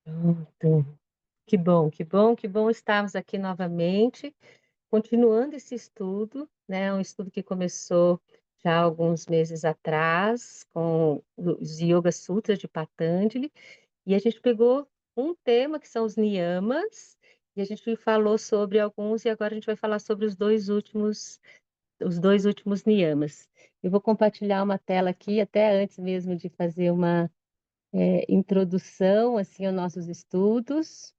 Pronto. Que bom, que bom, que bom estarmos aqui novamente, continuando esse estudo, né, um estudo que começou já há alguns meses atrás, com os Yoga Sutras de Patanjali, e a gente pegou um tema que são os niyamas, e a gente falou sobre alguns, e agora a gente vai falar sobre os dois últimos niyamas. Eu vou compartilhar uma tela aqui, até antes mesmo de fazer uma introdução assim aos nossos estudos.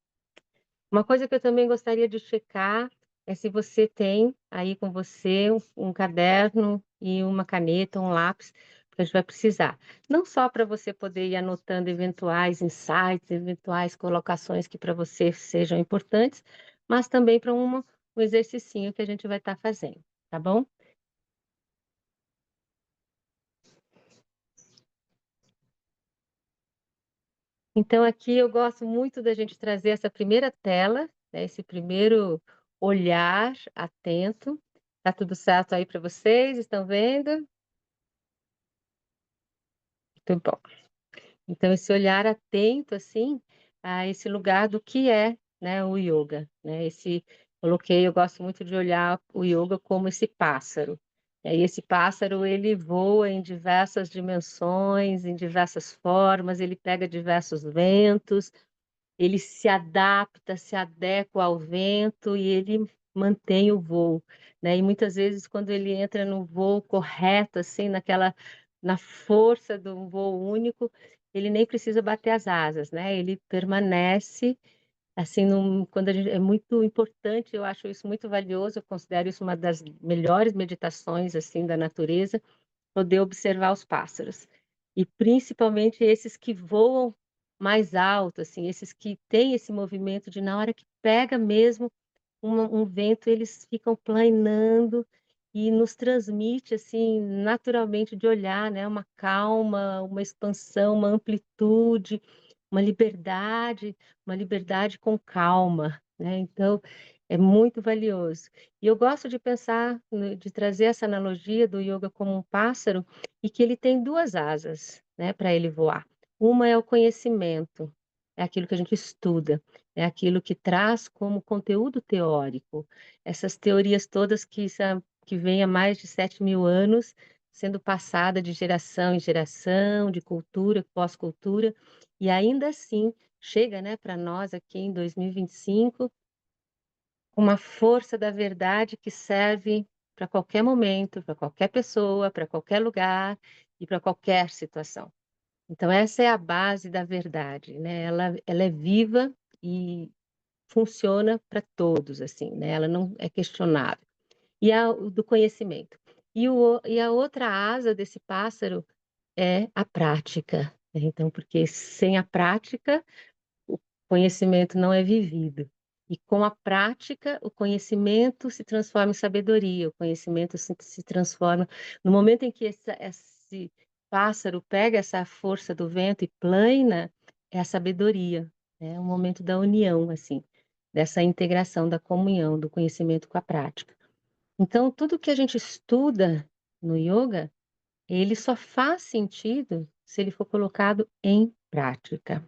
Uma coisa que eu também gostaria de checar é se você tem aí com você um caderno e uma caneta, um lápis, porque a gente vai precisar. Não só para você poder ir anotando eventuais insights, eventuais colocações que para você sejam importantes, mas também para um exercicinho que a gente vai estar fazendo, tá bom? Então, aqui eu gosto muito da gente trazer essa primeira tela, né, esse primeiro olhar atento. Tá tudo certo aí para vocês? Estão vendo? Muito bom. Então, esse olhar atento, assim, a esse lugar do que é, né, o yoga, né? Eu gosto muito de olhar o yoga como esse pássaro. E aí, esse pássaro, ele voa em diversas dimensões, em diversas formas, ele pega diversos ventos, ele se adapta, se adequa ao vento e ele mantém o voo, né? E muitas vezes quando ele entra no voo correto, assim, na força do voo único, ele nem precisa bater as asas, né? Ele permanece assim, é muito importante, eu acho isso muito valioso, eu considero isso uma das melhores meditações assim da natureza, poder observar os pássaros. E principalmente esses que voam mais alto, assim, esses que têm esse movimento de na hora que pega mesmo um vento, eles ficam planando e nos transmite, assim, naturalmente de olhar, né, uma calma, uma expansão, uma amplitude, uma liberdade com calma, né? Então, é muito valioso. E eu gosto de pensar, de trazer essa analogia do yoga como um pássaro e que ele tem duas asas, né, para ele voar. Uma é o conhecimento, é aquilo que a gente estuda, é aquilo que traz como conteúdo teórico, essas teorias todas que vêm há mais de 7.000 anos, sendo passada de geração em geração, de cultura, pós-cultura, e ainda assim chega, né, para nós aqui em 2025, uma força da verdade que serve para qualquer momento, para qualquer pessoa, para qualquer lugar e para qualquer situação. Então, essa é a base da verdade, né? Ela é viva e funciona para todos, assim, né? Ela não é questionável. E o do conhecimento. E a outra asa desse pássaro é a prática, né? Então, porque sem a prática, o conhecimento não é vivido. E com a prática, o conhecimento se transforma em sabedoria, o conhecimento se transforma. No momento em que esse pássaro pega essa força do vento e plana, é a sabedoria, é o momento da união, assim, dessa integração, da comunhão, do conhecimento com a prática. Então, tudo que a gente estuda no yoga, ele só faz sentido se ele for colocado em prática.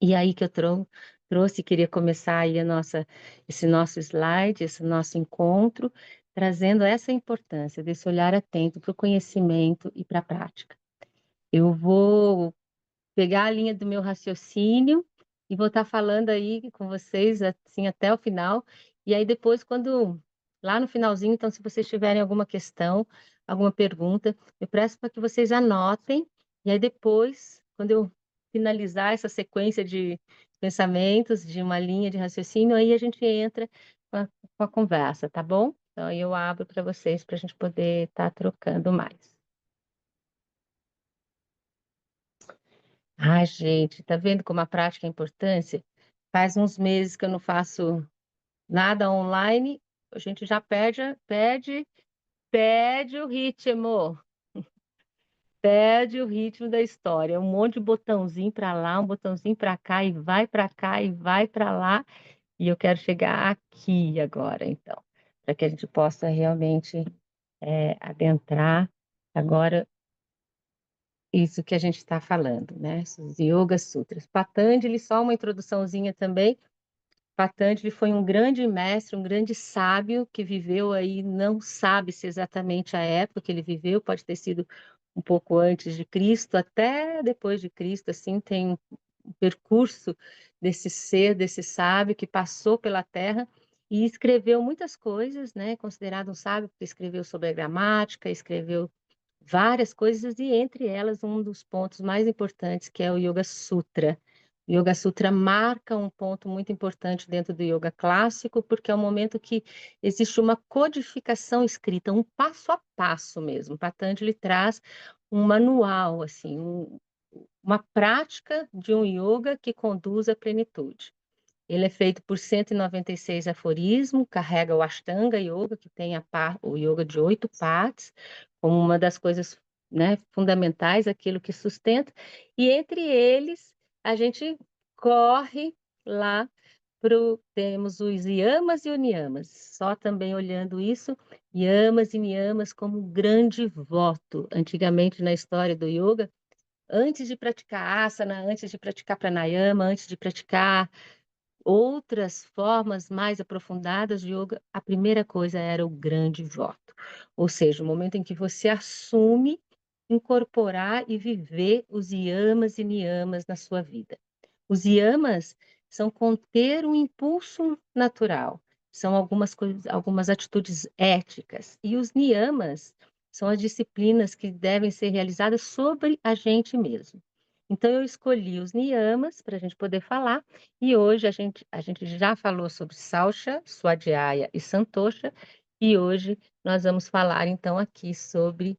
E aí que eu trouxe, queria começar aí esse nosso slide, esse nosso encontro, trazendo essa importância desse olhar atento para o conhecimento e para a prática. Eu vou pegar a linha do meu raciocínio e vou estar falando aí com vocês assim até o final. E aí depois, quando lá no finalzinho, então, se vocês tiverem alguma questão, alguma pergunta, eu peço para que vocês anotem. E aí depois, quando eu finalizar essa sequência de pensamentos, de uma linha de raciocínio, aí a gente entra com a conversa, tá bom? Então, aí eu abro para vocês para a gente poder estar trocando mais. Ai, gente, tá vendo como a prática é importante? Faz uns meses que eu não faço nada online, a gente já perde o ritmo, perde o ritmo da história. Um monte de botãozinho para lá, um botãozinho para cá e vai para cá e vai para lá. E eu quero chegar aqui agora, então, para que a gente possa realmente adentrar agora Isso que a gente está falando, né, os Yoga Sutras. Patanjali, só uma introduçãozinha também. Patanjali foi um grande mestre, um grande sábio que viveu aí, não sabe-se exatamente a época que ele viveu, pode ter sido um pouco antes de Cristo, até depois de Cristo, assim, tem um percurso desse ser, desse sábio que passou pela Terra e escreveu muitas coisas, né? Considerado um sábio, porque escreveu sobre a gramática, escreveu várias coisas, e entre elas um dos pontos mais importantes, que é o Yoga Sutra. O Yoga Sutra marca um ponto muito importante dentro do yoga clássico, porque é o momento que existe uma codificação escrita, um passo a passo mesmo. Patanjali traz um manual, assim, uma prática de um yoga que conduz à plenitude. Ele é feito por 196 aforismos, carrega o Ashtanga Yoga, que tem o yoga de 8 partes, como uma das coisas, né, fundamentais, aquilo que sustenta, e entre eles a gente corre lá temos os yamas e niyamas, só também olhando isso, yamas e niyamas como um grande voto. Antigamente na história do yoga, antes de praticar asana, antes de praticar pranayama, antes de praticar outras formas mais aprofundadas de yoga, a primeira coisa era o grande voto. Ou seja, o momento em que você assume incorporar e viver os yamas e niyamas na sua vida. Os yamas são conter um impulso natural, são algumas coisas, algumas atitudes éticas, e os niyamas são as disciplinas que devem ser realizadas sobre a gente mesmo. Então, eu escolhi os niyamas para a gente poder falar, e hoje a gente já falou sobre Saucha, Swadhyaya e Santosha, e hoje nós vamos falar então aqui sobre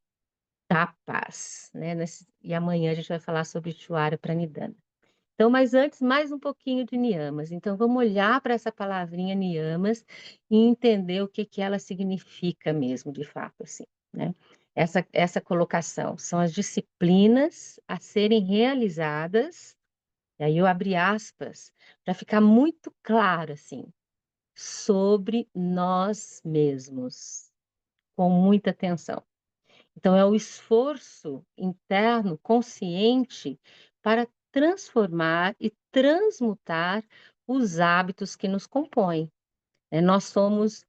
tapas, né? E amanhã a gente vai falar sobre Chwara Pranidhana. Então, mas antes, mais um pouquinho de niyamas. Então, vamos olhar para essa palavrinha niyamas e entender o que que ela significa mesmo, de fato, assim, né? Essa colocação são as disciplinas a serem realizadas, e aí eu abri aspas, para ficar muito claro, assim, sobre nós mesmos, com muita atenção. Então, é o esforço interno consciente para transformar e transmutar os hábitos que nos compõem. Nós somos,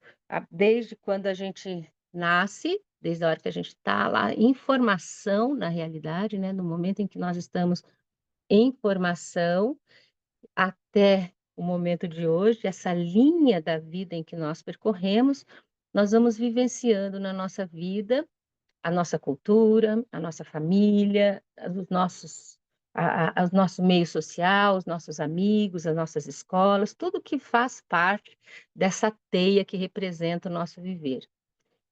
desde quando a gente nasce, desde a hora que a gente está lá em formação, na realidade, né, no momento em que nós estamos em formação, até o momento de hoje, essa linha da vida em que nós percorremos, nós vamos vivenciando na nossa vida a nossa cultura, a nossa família, o nosso meio social, os nossos amigos, as nossas escolas, tudo que faz parte dessa teia que representa o nosso viver.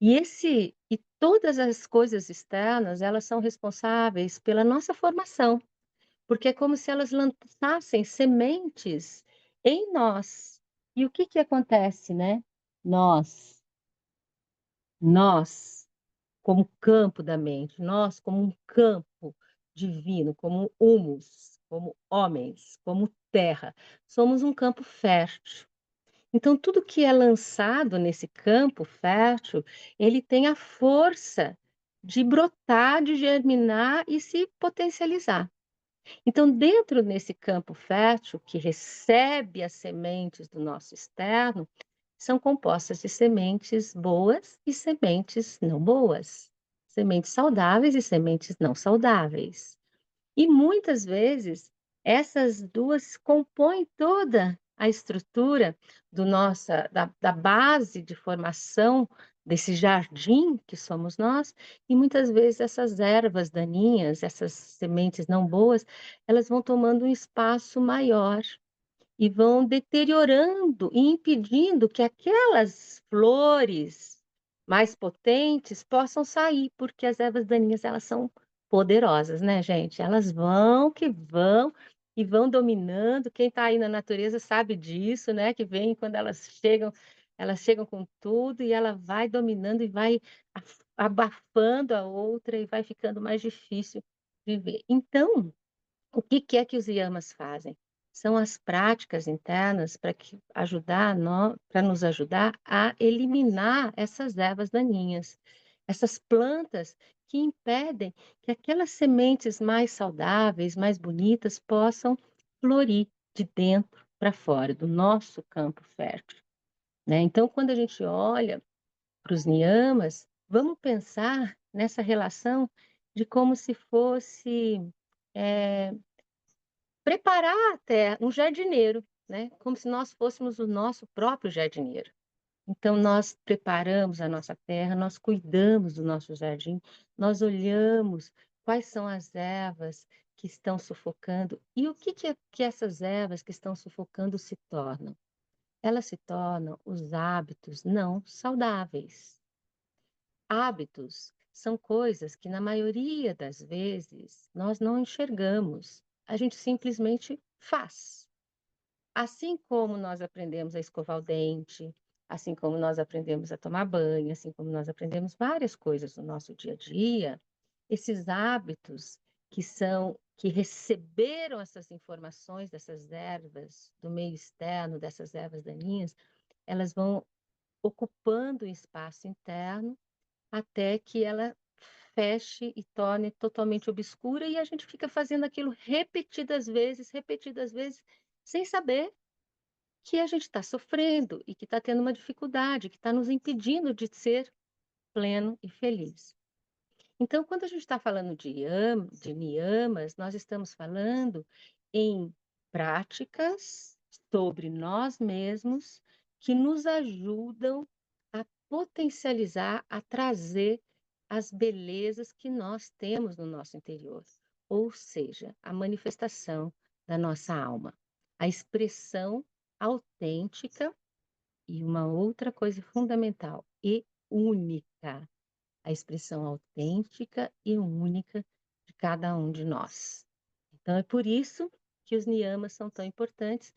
E todas as coisas externas, elas são responsáveis pela nossa formação, porque é como se elas lançassem sementes em nós. E o que que acontece, né? Nós, nós como campo da mente, nós como um campo divino, como humus, como homens, como terra, somos um campo fértil. Então, tudo que é lançado nesse campo fértil, ele tem a força de brotar, de germinar e se potencializar. Então, dentro desse campo fértil, que recebe as sementes do nosso externo, são compostas de sementes boas e sementes não boas, sementes saudáveis e sementes não saudáveis. E muitas vezes essas duas compõem toda a estrutura da base de formação desse jardim que somos nós, e muitas vezes essas ervas daninhas, essas sementes não boas, elas vão tomando um espaço maior e vão deteriorando e impedindo que aquelas flores mais potentes possam sair, porque as ervas daninhas, elas são poderosas, né, gente? Elas vão que vão e vão dominando. Quem está aí na natureza sabe disso, né? Que vem quando elas chegam com tudo e ela vai dominando e vai abafando a outra e vai ficando mais difícil viver. Então, o que que é que os yamas fazem? São as práticas internas para nos ajudar a eliminar essas ervas daninhas. essas plantas que impedem que aquelas sementes mais saudáveis, mais bonitas, possam florir de dentro para fora do nosso campo fértil, né. Então, quando a gente olha para os niyamas, vamos pensar nessa relação de como se fosse, eh, preparar a terra, um jardineiro, né, como se nós fôssemos o nosso próprio jardineiro. Então nós preparamos a nossa terra, nós cuidamos do nosso jardim, nós olhamos quais são as ervas que estão sufocando e o que essas ervas que estão sufocando se tornam? Elas se tornam os hábitos não saudáveis. Hábitos são coisas que, na maioria das vezes, nós não enxergamos, a gente simplesmente faz. Assim como nós aprendemos a escovar o dente, assim como nós aprendemos a tomar banho, assim como nós aprendemos várias coisas no nosso dia a dia, esses hábitos que receberam essas informações dessas ervas do meio externo, dessas ervas daninhas, elas vão ocupando o espaço interno até que ela feche e torne totalmente obscura e a gente fica fazendo aquilo repetidas vezes, sem saber que a gente está sofrendo e que está tendo uma dificuldade, que está nos impedindo de ser pleno e feliz. Então, quando a gente está falando de niyamas, nós estamos falando em práticas sobre nós mesmos que nos ajudam a potencializar, a trazer as belezas que nós temos no nosso interior, ou seja, a manifestação da nossa alma, a expressão autêntica e uma outra coisa fundamental e única, a expressão autêntica e única de cada um de nós. Então é por isso que os niyamas são tão importantes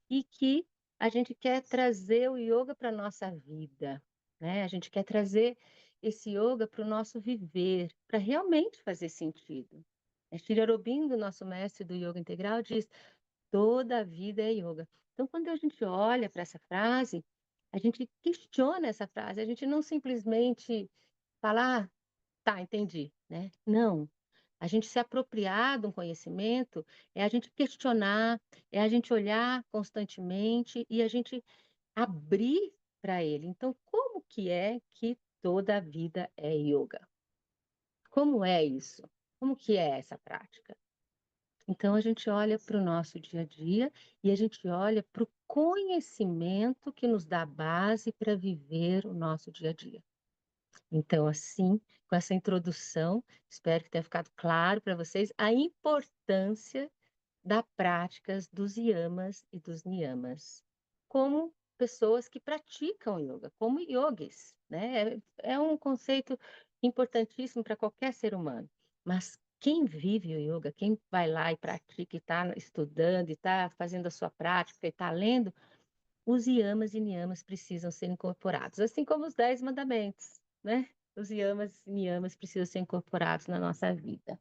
e que a gente quer trazer o yoga para a nossa vida, né? A gente quer trazer esse yoga para o nosso viver, para realmente fazer sentido. Shri Aurobindo, nosso mestre do yoga integral, diz: toda a vida é yoga. Então, quando a gente olha para essa frase, a gente questiona essa frase, a gente não simplesmente fala, ah, tá, entendi, né? Não. A gente se apropriar de um conhecimento é a gente questionar, é a gente olhar constantemente e a gente abrir para ele. Então, como que é que toda a vida é yoga? Como é isso? Como que é essa prática? Então, a gente olha para o nosso dia a dia e a gente olha para o conhecimento que nos dá base para viver o nosso dia a dia. Então, assim, com essa introdução, espero que tenha ficado claro para vocês a importância da práticas dos yamas e dos niyamas, como pessoas que praticam yoga, como yogis, né? É um conceito importantíssimo para qualquer ser humano, mas quem vive o yoga, quem vai lá e pratica, e está estudando, e está fazendo a sua prática, e está lendo, os yamas e niyamas precisam ser incorporados, assim como os 10 mandamentos, né? Os yamas e niyamas precisam ser incorporados na nossa vida.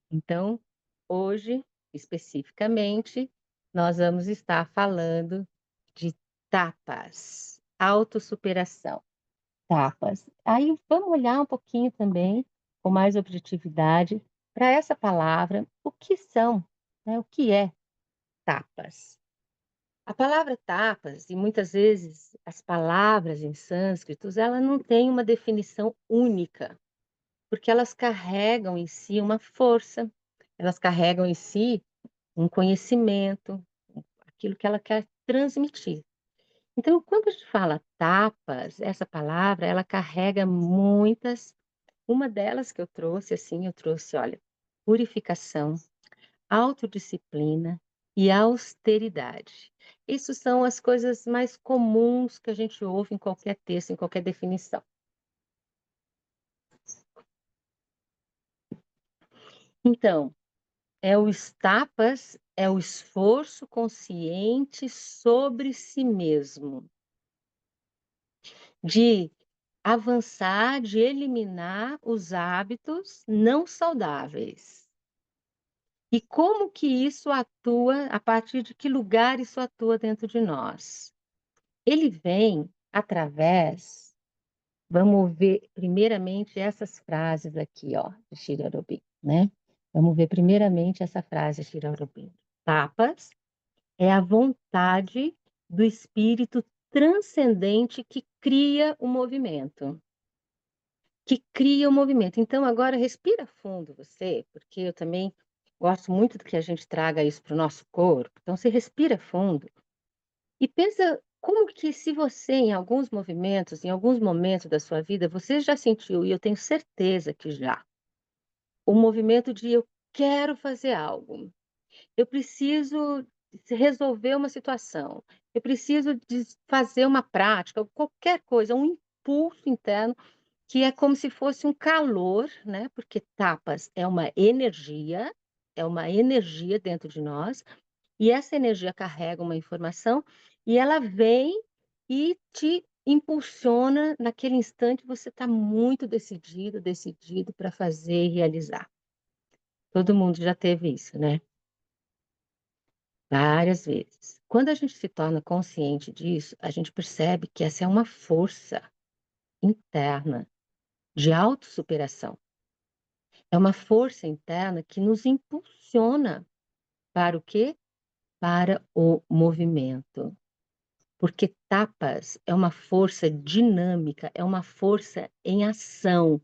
Então, hoje, especificamente, nós vamos estar falando de tapas, autossuperação, tapas. Aí vamos olhar um pouquinho também, com mais objetividade, para essa palavra, o que são, né? O que é tapas? A palavra tapas, e muitas vezes as palavras em sânscritos, ela não tem uma definição única, porque elas carregam em si uma força, elas carregam em si um conhecimento, aquilo que ela quer transmitir. Então, quando a gente fala tapas, essa palavra, ela carrega muitas, uma delas que eu trouxe, assim, eu trouxe, olha, purificação, autodisciplina e austeridade. Isso são as coisas mais comuns que a gente ouve em qualquer texto, em qualquer definição. Então, tapas é o esforço consciente sobre si mesmo, de avançar, de eliminar os hábitos não saudáveis. E como que isso atua, a partir de que lugar isso atua dentro de nós? Ele vem através, vamos ver primeiramente essas frases aqui, ó, de Shri Aurobindo, né. Vamos ver primeiramente essa frase de Shri Aurobindo. Tapas é a vontade do espírito transcendente que cria o movimento. Que cria o movimento. Então agora respira fundo você, porque eu também gosto muito de que a gente traga isso para o nosso corpo. Então você respira fundo e pensa como que se você em alguns movimentos, em alguns momentos da sua vida, você já sentiu, e eu tenho certeza que já, o movimento de eu quero fazer algo, eu preciso resolver uma situação, eu preciso fazer uma prática, qualquer coisa, um impulso interno que é como se fosse um calor, né, porque tapas é uma energia dentro de nós, e essa energia carrega uma informação, e ela vem e te impulsiona, naquele instante você está muito decidido, decidido para fazer e realizar. Todo mundo já teve isso, né, várias vezes. Quando a gente se torna consciente disso, a gente percebe que essa é uma força interna de autossuperação. É uma força interna que nos impulsiona para o quê? Para o movimento. Porque tapas é uma força dinâmica, é uma força em ação,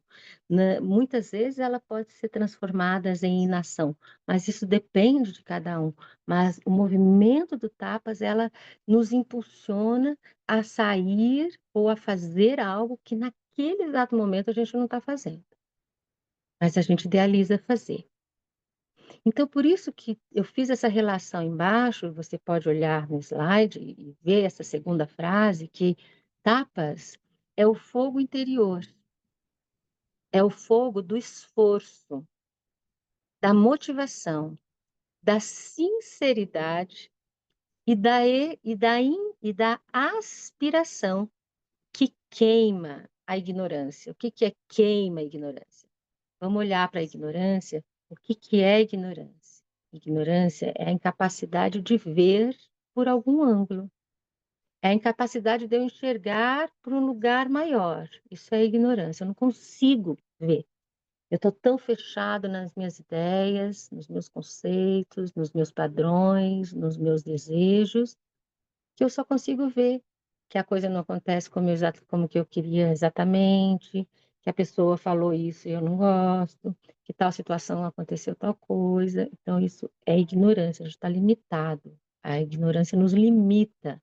né. Muitas vezes ela pode ser transformada em inação, mas isso depende de cada um. Mas o movimento do tapas, ela nos impulsiona a sair ou a fazer algo que naquele exato momento a gente não está fazendo, mas a gente idealiza fazer. Então, por isso que eu fiz essa relação embaixo, você pode olhar no slide e ver essa segunda frase, que tapas é o fogo interior, é o fogo do esforço, da motivação, da sinceridade e da aspiração que queima a ignorância. O que que é queima a ignorância? Vamos olhar para a ignorância. O que que é ignorância? Ignorância é a incapacidade de ver por algum ângulo. É a incapacidade de eu enxergar por um lugar maior. Isso é ignorância. Eu não consigo ver. Eu estou tão fechado nas minhas ideias, nos meus conceitos, nos meus padrões, nos meus desejos, que eu só consigo ver que a coisa não acontece como que eu queria exatamente, que a pessoa falou isso e eu não gosto, que tal situação aconteceu tal coisa. Então isso é ignorância, a gente está limitado. A ignorância nos limita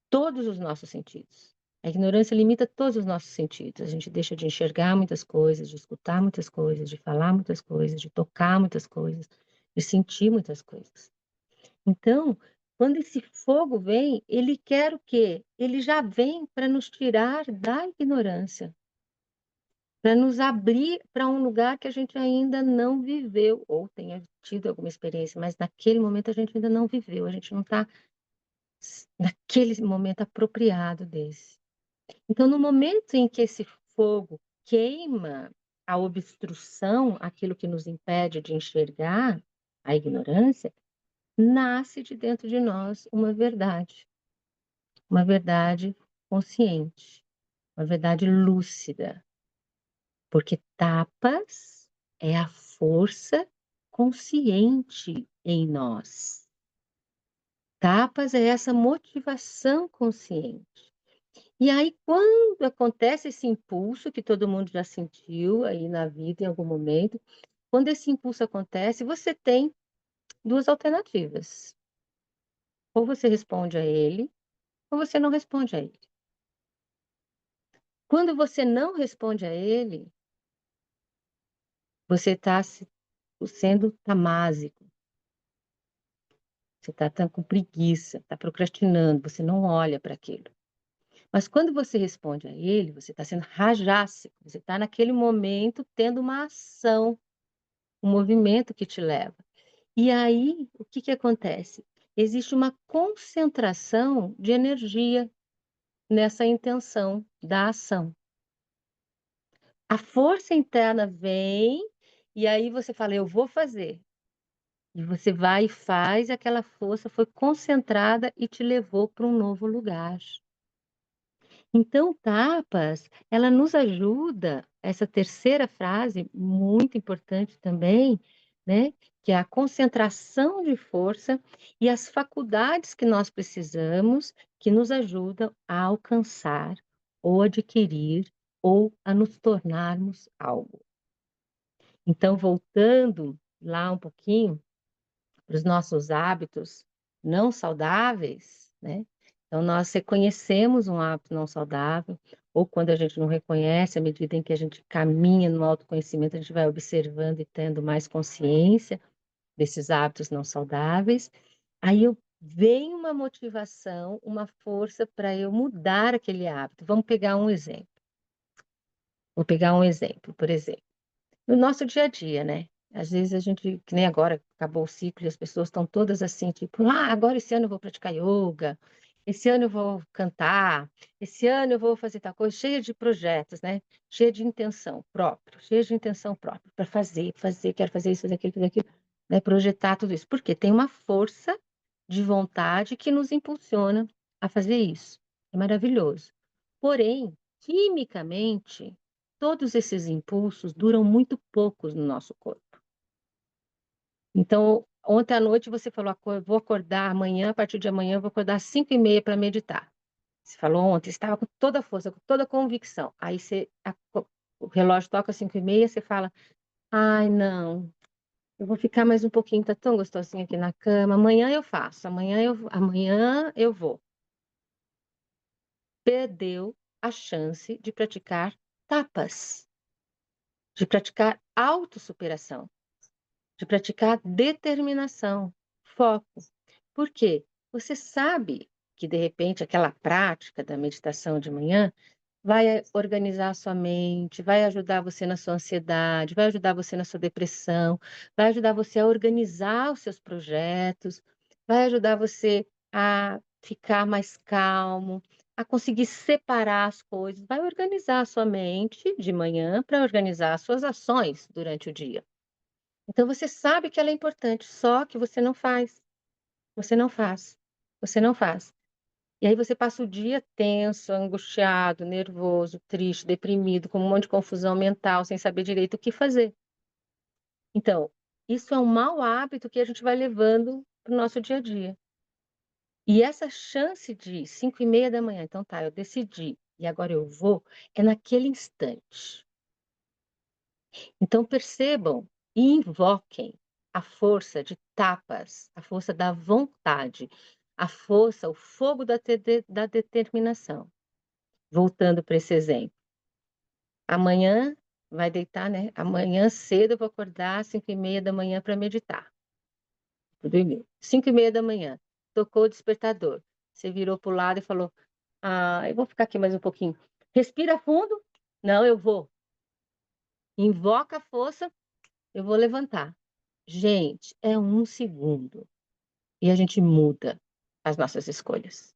todos os nossos sentidos. A ignorância limita todos os nossos sentidos. A gente deixa de enxergar muitas coisas, de escutar muitas coisas, de falar muitas coisas, de tocar muitas coisas, de sentir muitas coisas. Então, quando esse fogo vem, ele quer o quê? Ele já vem para nos tirar da ignorância, para nos abrir para um lugar que a gente ainda não viveu, ou tenha tido alguma experiência, mas naquele momento a gente ainda não viveu, a gente não está naquele momento apropriado desse. Então, no momento em que esse fogo queima a obstrução, aquilo que nos impede de enxergar a ignorância, nasce de dentro de nós uma verdade consciente, uma verdade lúcida, porque tapas é a força consciente em nós. Tapas é essa motivação consciente. E aí, quando acontece esse impulso, que todo mundo já sentiu aí na vida em algum momento, quando esse impulso acontece, você tem 2 alternativas: ou você responde a ele, ou você não responde a ele. Quando você não responde a ele, você está sendo tamásico, você está com preguiça, está procrastinando, você não olha para aquilo. Mas quando você responde a ele, você está sendo rajássico, você está naquele momento tendo uma ação, um movimento que te leva. E aí, o que que acontece? Existe uma concentração de energia nessa intenção da ação. A força interna vem, e aí você fala: "Eu vou fazer". E você vai e faz, e aquela força foi concentrada e te levou para um novo lugar. Então, tapas, ela nos ajuda, essa terceira frase, muito importante também, né, que é a concentração de força e as faculdades que nós precisamos, que nos ajudam a alcançar, ou adquirir, ou a nos tornarmos algo. Então, voltando lá um pouquinho para os nossos hábitos não saudáveis, né, então nós reconhecemos um hábito não saudável, ou quando a gente não reconhece, à medida em que a gente caminha no autoconhecimento, a gente vai observando e tendo mais consciência desses hábitos não saudáveis, aí eu vem uma motivação, uma força para eu mudar aquele hábito. Vamos pegar um exemplo. Vou pegar um exemplo, por exemplo. No nosso dia a dia, né, às vezes a gente que nem agora acabou o ciclo e as pessoas estão todas assim, tipo: "Ah, agora esse ano eu vou praticar ioga, esse ano eu vou cantar, esse ano eu vou fazer tal coisa", cheia de projetos, né, cheia de intenção própria, cheia de intenção própria para fazer, fazer, quero fazer aquilo, né, projetar tudo isso. Porque tem uma força de vontade que nos impulsiona a fazer isso. É maravilhoso. Porém, quimicamente todos esses impulsos duram muito poucos no nosso corpo. Então, ontem à noite você falou: "Vou acordar amanhã, a partir de amanhã eu vou acordar às 5h30 para meditar". Você falou ontem, estava com toda a força, com toda a convicção. Aí o relógio toca às 5h30, você fala: "Ai não, eu vou ficar mais um pouquinho, tá tão gostosinho aqui na cama, amanhã eu faço, amanhã eu vou". Perdeu a chance de praticar tapas, de praticar autossuperação. De praticar determinação, foco. Por quê? Você sabe que, de repente, aquela prática da meditação de manhã vai organizar a sua mente, vai ajudar você na sua ansiedade, vai ajudar você na sua depressão, vai ajudar você a organizar os seus projetos, vai ajudar você a ficar mais calmo, a conseguir separar as coisas, vai organizar a sua mente de manhã para organizar as suas ações durante o dia. Então você sabe que ela é importante, só que você não faz, você não faz, você não faz. E aí você passa o dia tenso, angustiado, nervoso, triste, deprimido, com um monte de confusão mental, sem saber direito o que fazer. Então, isso é um mau hábito que a gente vai levando para o nosso dia a dia. E essa chance de 5h30 então tá, eu decidi, e agora eu vou, é naquele instante. Então percebam e invoquem a força de tapas, a força da vontade, a força, o fogo da determinação. Voltando para esse exemplo, amanhã vai deitar, né, amanhã cedo eu vou acordar às 5h30 para meditar, vou dormir. 5h30, tocou o despertador, você virou para o lado e falou: "Ah, eu vou ficar aqui mais um pouquinho". Respira fundo, "Não, eu vou". Invoca a força, "Eu vou levantar". Gente, é 1 segundo e a gente muda as nossas escolhas.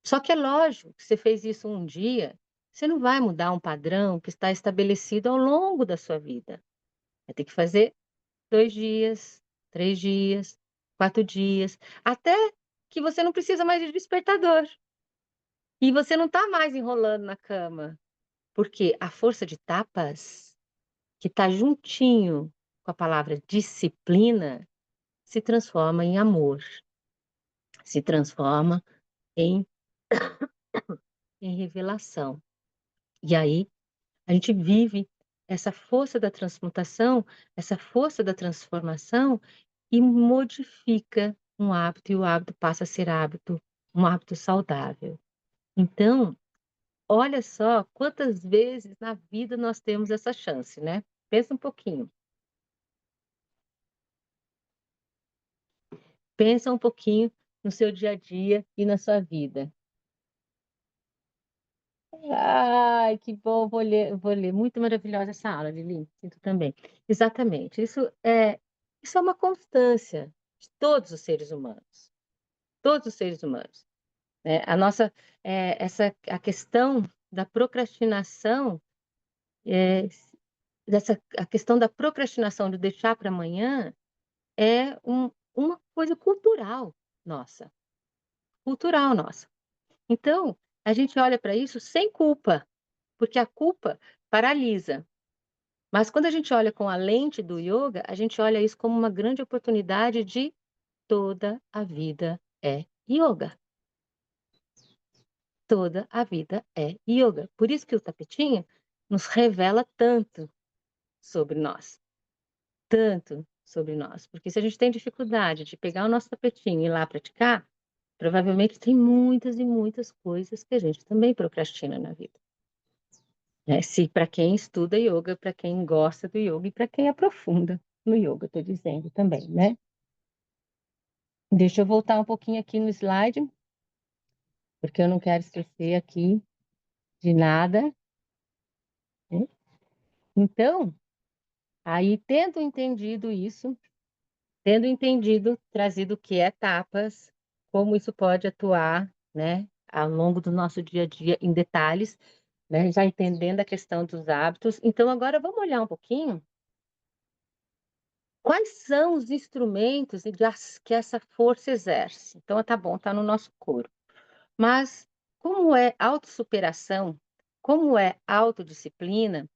Só que é lógico que você fez isso um dia, você não vai mudar um padrão que está estabelecido ao longo da sua vida. Vai ter que fazer 2 dias, 3 dias, 4 dias, até que você não precisa mais de despertador. E você não está mais enrolando na cama, porque a força de tapas, que está juntinho com a palavra disciplina, se transforma em amor. Se transforma em revelação. E aí, a gente vive essa força da transmutação, essa força da transformação e modifica um hábito, e o hábito passa a ser um hábito saudável. Então, olha só quantas vezes na vida nós temos essa chance, né. Pensa um pouquinho, pensa um pouquinho no seu dia a dia e na sua vida. Ai, que bom, vou ler. Muito maravilhosa essa aula, Lili, sinto também. Exatamente, isso é uma constância de todos os seres humanos, né. A nossa, a questão da procrastinação, eh, a questão da procrastinação de deixar para amanhã é uma coisa cultural nossa. Então, a gente olha para isso sem culpa, porque a culpa paralisa. Mas quando a gente olha com a lente do ioga, a gente olha isso como uma grande oportunidade de toda a vida é ioga. Toda a vida é ioga. Por isso que o tapetinho nos revela tanto sobre nós. Porque se a gente tem dificuldade de pegar o nosso tapetinho e ir lá praticar, provavelmente tem muitas e muitas coisas que a gente também procrastina na vida. Né? Se para quem estuda yoga, para quem gosta do yoga e para quem aprofunda no yoga, estou dizendo também, né? Deixa eu voltar um pouquinho aqui no slide, porque eu não quero esquecer aqui de nada, né? Então, aí tendo entendido, trazido o que é tapas, como isso pode atuar, né, ao longo do nosso dia a dia em detalhes, né, já entendendo a questão dos hábitos. Então agora vamos olhar um pouquinho quais são os instrumentos e que essa força exerce. Então tá bom, tá no nosso corpo. Mas como é autossuperação, como é autodisciplina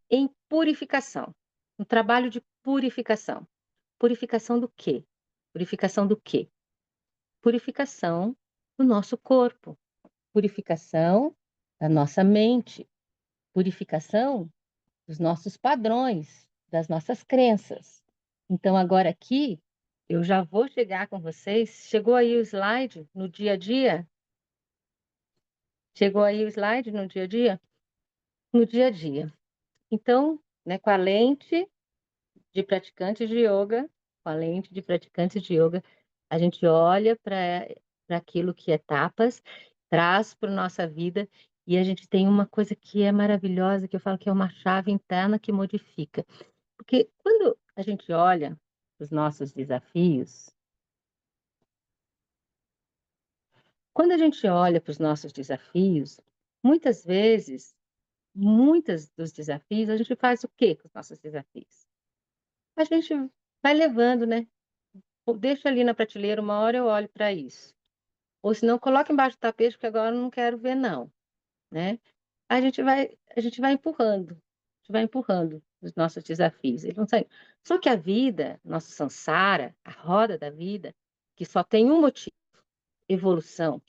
em purificação, um trabalho de purificação. Purificação do quê? Purificação do quê? Purificação do nosso corpo, purificação da nossa mente, purificação dos nossos padrões, das nossas crenças. Então, agora aqui, eu já vou chegar com vocês. Chegou aí o slide no dia a dia? Chegou aí o slide no dia a dia? No dia a dia. Então, né, com a lente de praticantes de yoga, com a lente de praticantes de yoga, a gente olha para aquilo que é tapas, traz para nossa vida e a gente tem uma coisa que é maravilhosa, que eu falo que é uma chave interna que modifica. Porque quando a gente olha os nossos desafios, quando a gente olha para os nossos desafios, muitas vezes, muitos dos desafios, a gente faz o quê com os nossos desafios? A gente vai levando, né? Ou deixa ali na prateleira, uma hora eu olho para isso. Ou se não, coloca embaixo do tapete, porque agora eu não quero ver não, né. A gente vai empurrando, a gente vai empurrando os nossos desafios, eles vão saindo. Só que a vida, nosso samsara, a roda da vida, que só tem um motivo, evolução,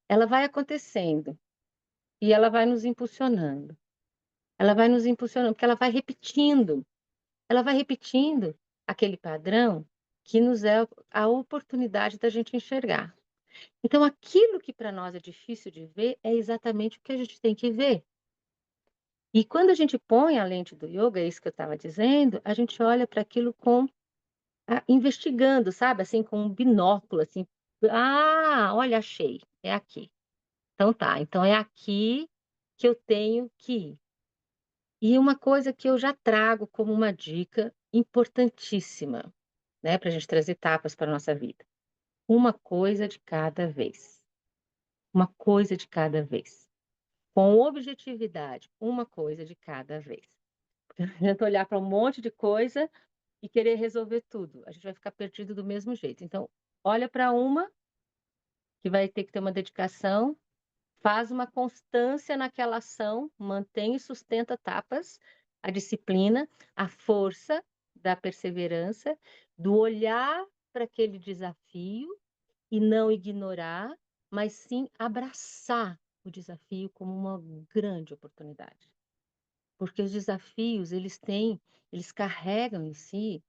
ela vai acontecendo e ela vai nos impulsionando, porque ela vai repetindo aquele padrão que nos é a oportunidade da gente enxergar. Então, aquilo que para nós é difícil de ver é exatamente o que a gente tem que ver. E quando a gente põe a lente do yoga, é isso que eu estava dizendo, a gente olha para aquilo investigando, sabe, assim, com um binóculo, assim. Ah, olha, achei, é aqui. Então tá, então é aqui que eu tenho que ir. E uma coisa que eu já trago como uma dica importantíssima, né, para a gente trazer tapas para a nossa vida. Uma coisa de cada vez. Uma coisa de cada vez. Com objetividade, uma coisa de cada vez. Não adianta olhar para um monte de coisa e querer resolver tudo, a gente vai ficar perdido do mesmo jeito. Então, olha para uma, que vai ter que ter uma dedicação, faz uma constância naquela ação, mantém e sustenta tapas, a disciplina, a força da perseverança, do olhar para aquele desafio e não ignorar, mas sim abraçar o desafio como uma grande oportunidade. Porque os desafios, eles carregam em si,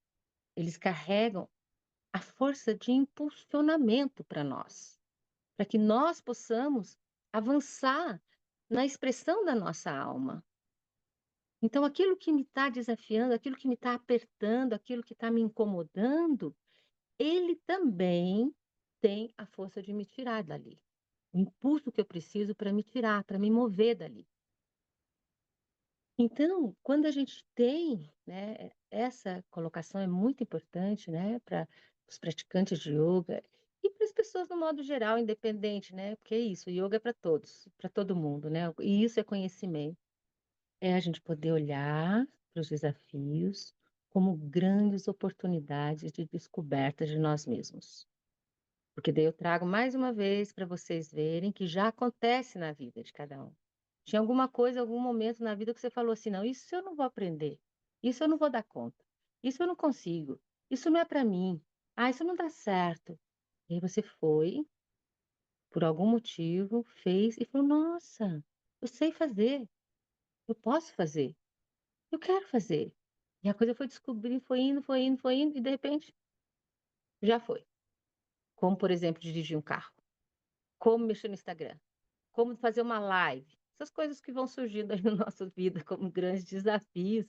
eles carregam a força de impulsionamento para nós, para que nós possamos avançar na expressão da nossa alma. Então, aquilo que me está desafiando, aquilo que me está apertando, aquilo que está me incomodando, ele também tem a força de me tirar dali. O impulso que eu preciso para me tirar, para me mover dali. Então, quando a gente tem, né, essa colocação é muito importante, né, para os praticantes de yoga e para as pessoas no modo geral, independente, né, porque é isso, o yoga é para todos, para todo mundo, né, e isso é conhecimento. É a gente poder olhar para os desafios como grandes oportunidades de descoberta de nós mesmos. Porque daí eu trago mais uma vez para vocês verem que já acontece na vida de cada um. Tinha alguma coisa, algum momento na vida que você falou assim: "Não, isso eu não vou aprender, isso eu não vou dar conta, isso eu não consigo, isso não é para mim, ah, isso não dá certo". E aí você foi, por algum motivo, fez e falou: "Nossa, eu sei fazer, eu posso fazer, eu quero fazer". E a coisa foi descobrir, foi indo, foi indo, foi indo e de repente já foi. Como, por exemplo, dirigir um carro, como mexer no Instagram. Como fazer uma live, essas coisas que vão surgindo aí na nossa vida como grandes desafios,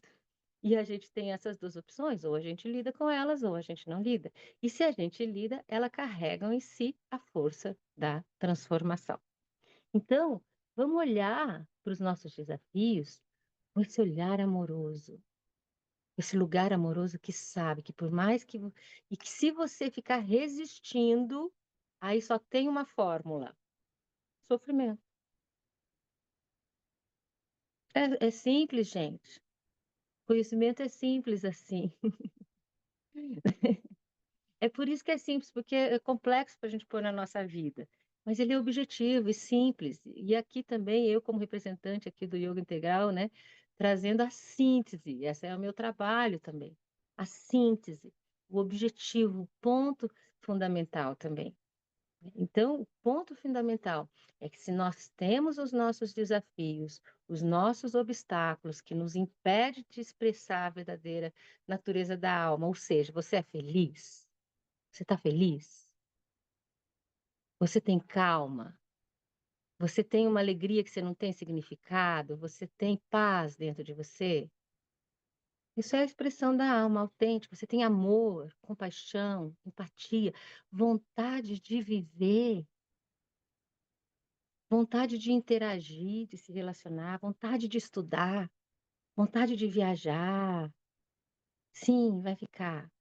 e a gente tem essas 2 opções, ou a gente lida com elas ou a gente não lida. E se a gente lida, ela carregam em si a força da transformação. Então, vamos olhar para os nossos desafios com esse olhar amoroso, esse lugar amoroso que sabe que por mais que e que se você ficar resistindo, aí só tem uma fórmula: sofrimento. É simples, gente. Conhecimento é simples assim. É por isso que é simples, porque é complexo para a gente pôr na nossa vida. Mas ele é objetivo e simples. E aqui também, eu como representante aqui do Yoga Integral, né, trazendo a síntese, esse é o meu trabalho também. A síntese, o objetivo, o ponto fundamental também. Então, o ponto fundamental é que se nós temos os nossos desafios, os nossos obstáculos que nos impedem de expressar a verdadeira natureza da alma, ou seja, você é feliz? Você está feliz? Você tem calma? Você tem uma alegria que você não tem significado? Você tem paz dentro de você? Isso é a expressão da alma autêntica. Você tem amor, compaixão, empatia, vontade de viver. Vontade de interagir, de se relacionar, vontade de estudar, vontade de viajar. Sim, vai ficar.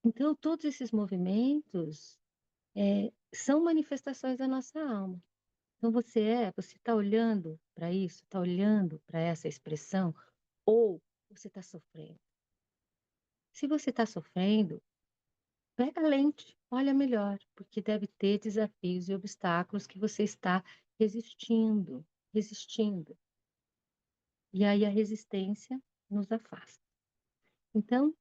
Então, todos esses movimentos, são manifestações da nossa alma. Então, você está olhando para isso, está olhando para essa expressão, ou você está sofrendo? Se você está sofrendo, pega a lente, olha melhor, porque deve ter desafios e obstáculos que você está resistindo, resistindo. E aí a resistência nos afasta. Então,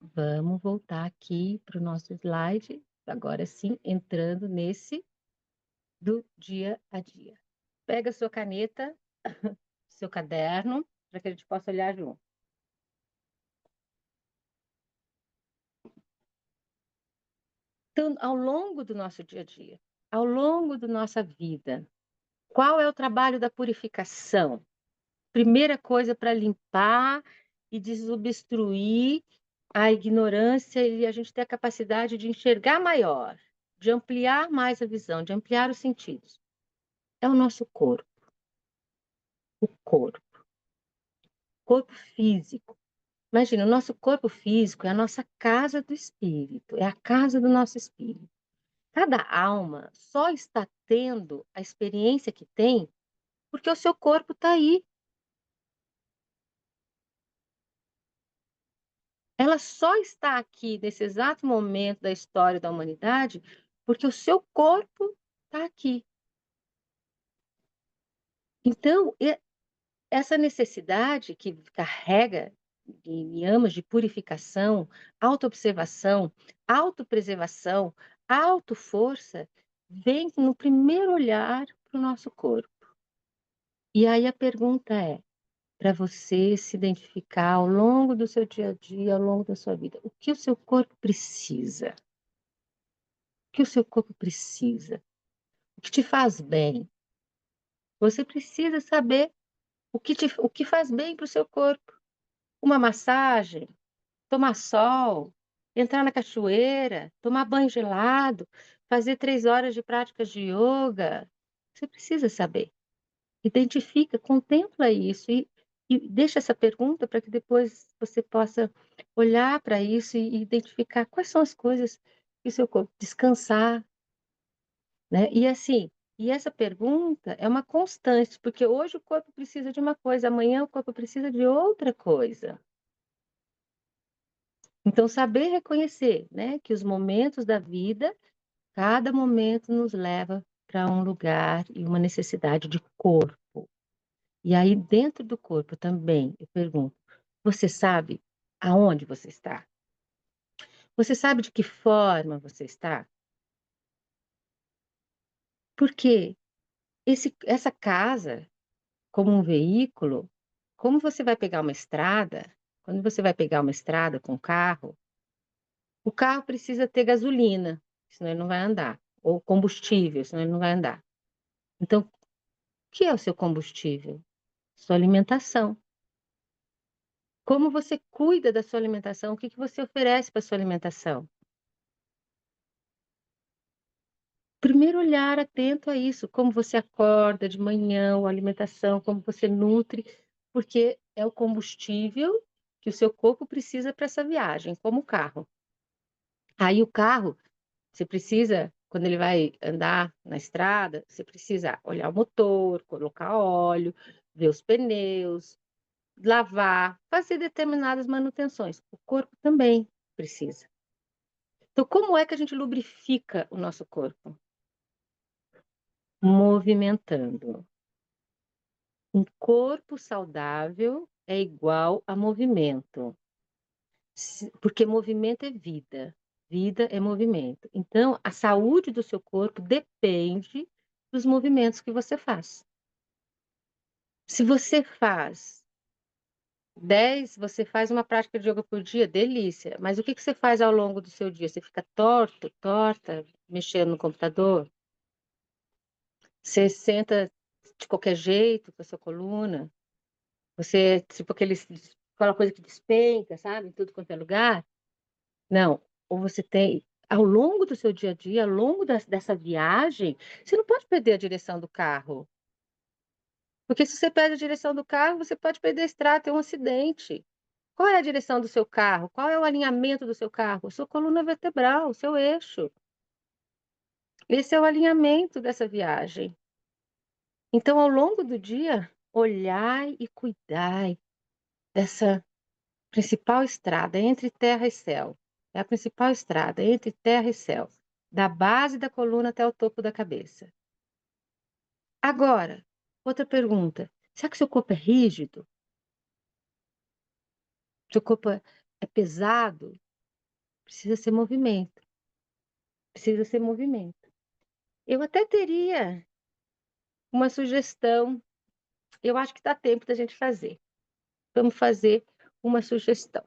vamos voltar aqui para o nosso slide, agora sim, entrando nesse do dia a dia. Pega a sua caneta, seu caderno, para que a gente possa olhar junto. Então, ao longo do nosso dia a dia, ao longo da nossa vida, qual é o trabalho da purificação? Primeira coisa para limpar e desobstruir a ignorância e a gente ter a capacidade de enxergar maior, de ampliar mais a visão, de ampliar os sentidos. É o nosso corpo, corpo físico. Imagina, o nosso corpo físico é a nossa casa do espírito, é a casa do nosso espírito. Cada alma só está tendo a experiência que tem porque o seu corpo está aí. Ela só está aqui nesse exato momento da história da humanidade porque o seu corpo está aqui. Então, essa necessidade que carrega em Yamas de purificação, autoobservação, autopreservação, autoforça, vem no primeiro olhar para o nosso corpo. E aí a pergunta é, para você se identificar ao longo do seu dia a dia, ao longo da sua vida, o que o seu corpo precisa? O que o seu corpo precisa? O que te faz bem? Você precisa saber o que faz bem para o seu corpo. Uma massagem, tomar sol, entrar na cachoeira, tomar banho gelado, fazer 3 horas de práticas de ioga. Você precisa saber. Identifica, contempla isso e deixa essa pergunta para que depois você possa olhar para isso e identificar quais são as coisas que o seu corpo descansar, né. E assim, e essa pergunta é uma constante, porque hoje o corpo precisa de uma coisa, amanhã o corpo precisa de outra coisa. Então saber reconhecer, né, que os momentos da vida, cada momento nos leva para um lugar e uma necessidade de corpo. E aí dentro do corpo também, eu pergunto: você sabe aonde você está? Você sabe de que forma você está? Porque essa casa, como um veículo, como você vai pegar uma estrada, quando você vai pegar uma estrada com carro, o carro precisa ter gasolina, senão ele não vai andar, ou combustível, senão ele não vai andar. Então, o que é o seu combustível? Sua alimentação. Como você cuida da sua alimentação? O que que você oferece para sua alimentação? Primeiro olhar atento a isso, como você acorda de manhã, a alimentação, como você nutre, porque é o combustível que o seu corpo precisa para essa viagem, como o carro. Aí o carro, você precisa, quando ele vai andar na estrada, você precisa olhar o motor, colocar óleo, ver os pneus, lavar, fazer determinadas manutenções. O corpo também precisa. Então, como é que a gente lubrifica o nosso corpo? Movimentando. Um corpo saudável é igual a movimento, porque movimento é vida, vida é movimento. Então, a saúde do seu corpo depende dos movimentos que você faz. Se você faz 10, você faz uma prática de yoga por dia, delícia. Mas o que que você faz ao longo do seu dia? Você fica torto, torta, mexendo no computador? Você senta de qualquer jeito com a sua coluna? Você, tipo aquela coisa que despenca, sabe, em tudo quanto é lugar? Não. Ou você tem, ao longo do seu dia a dia, ao longo dessa viagem, você não pode perder a direção do carro. Porque se você perde a direção do carro, você pode perder a estrada, ter um acidente. Qual é a direção do seu carro? Qual é o alinhamento do seu carro? Sua coluna vertebral, o seu eixo. Esse é o alinhamento dessa viagem. Então, ao longo do dia, olhai e cuidai dessa principal estrada entre terra e céu. É a principal estrada entre terra e céu, da base da coluna até o topo da cabeça. Agora, outra pergunta. Será que seu corpo é rígido? Seu corpo é pesado? Precisa ser movimento. Precisa ser movimento. Eu até teria uma sugestão. Eu acho que dá tempo da gente fazer. Vamos fazer uma sugestão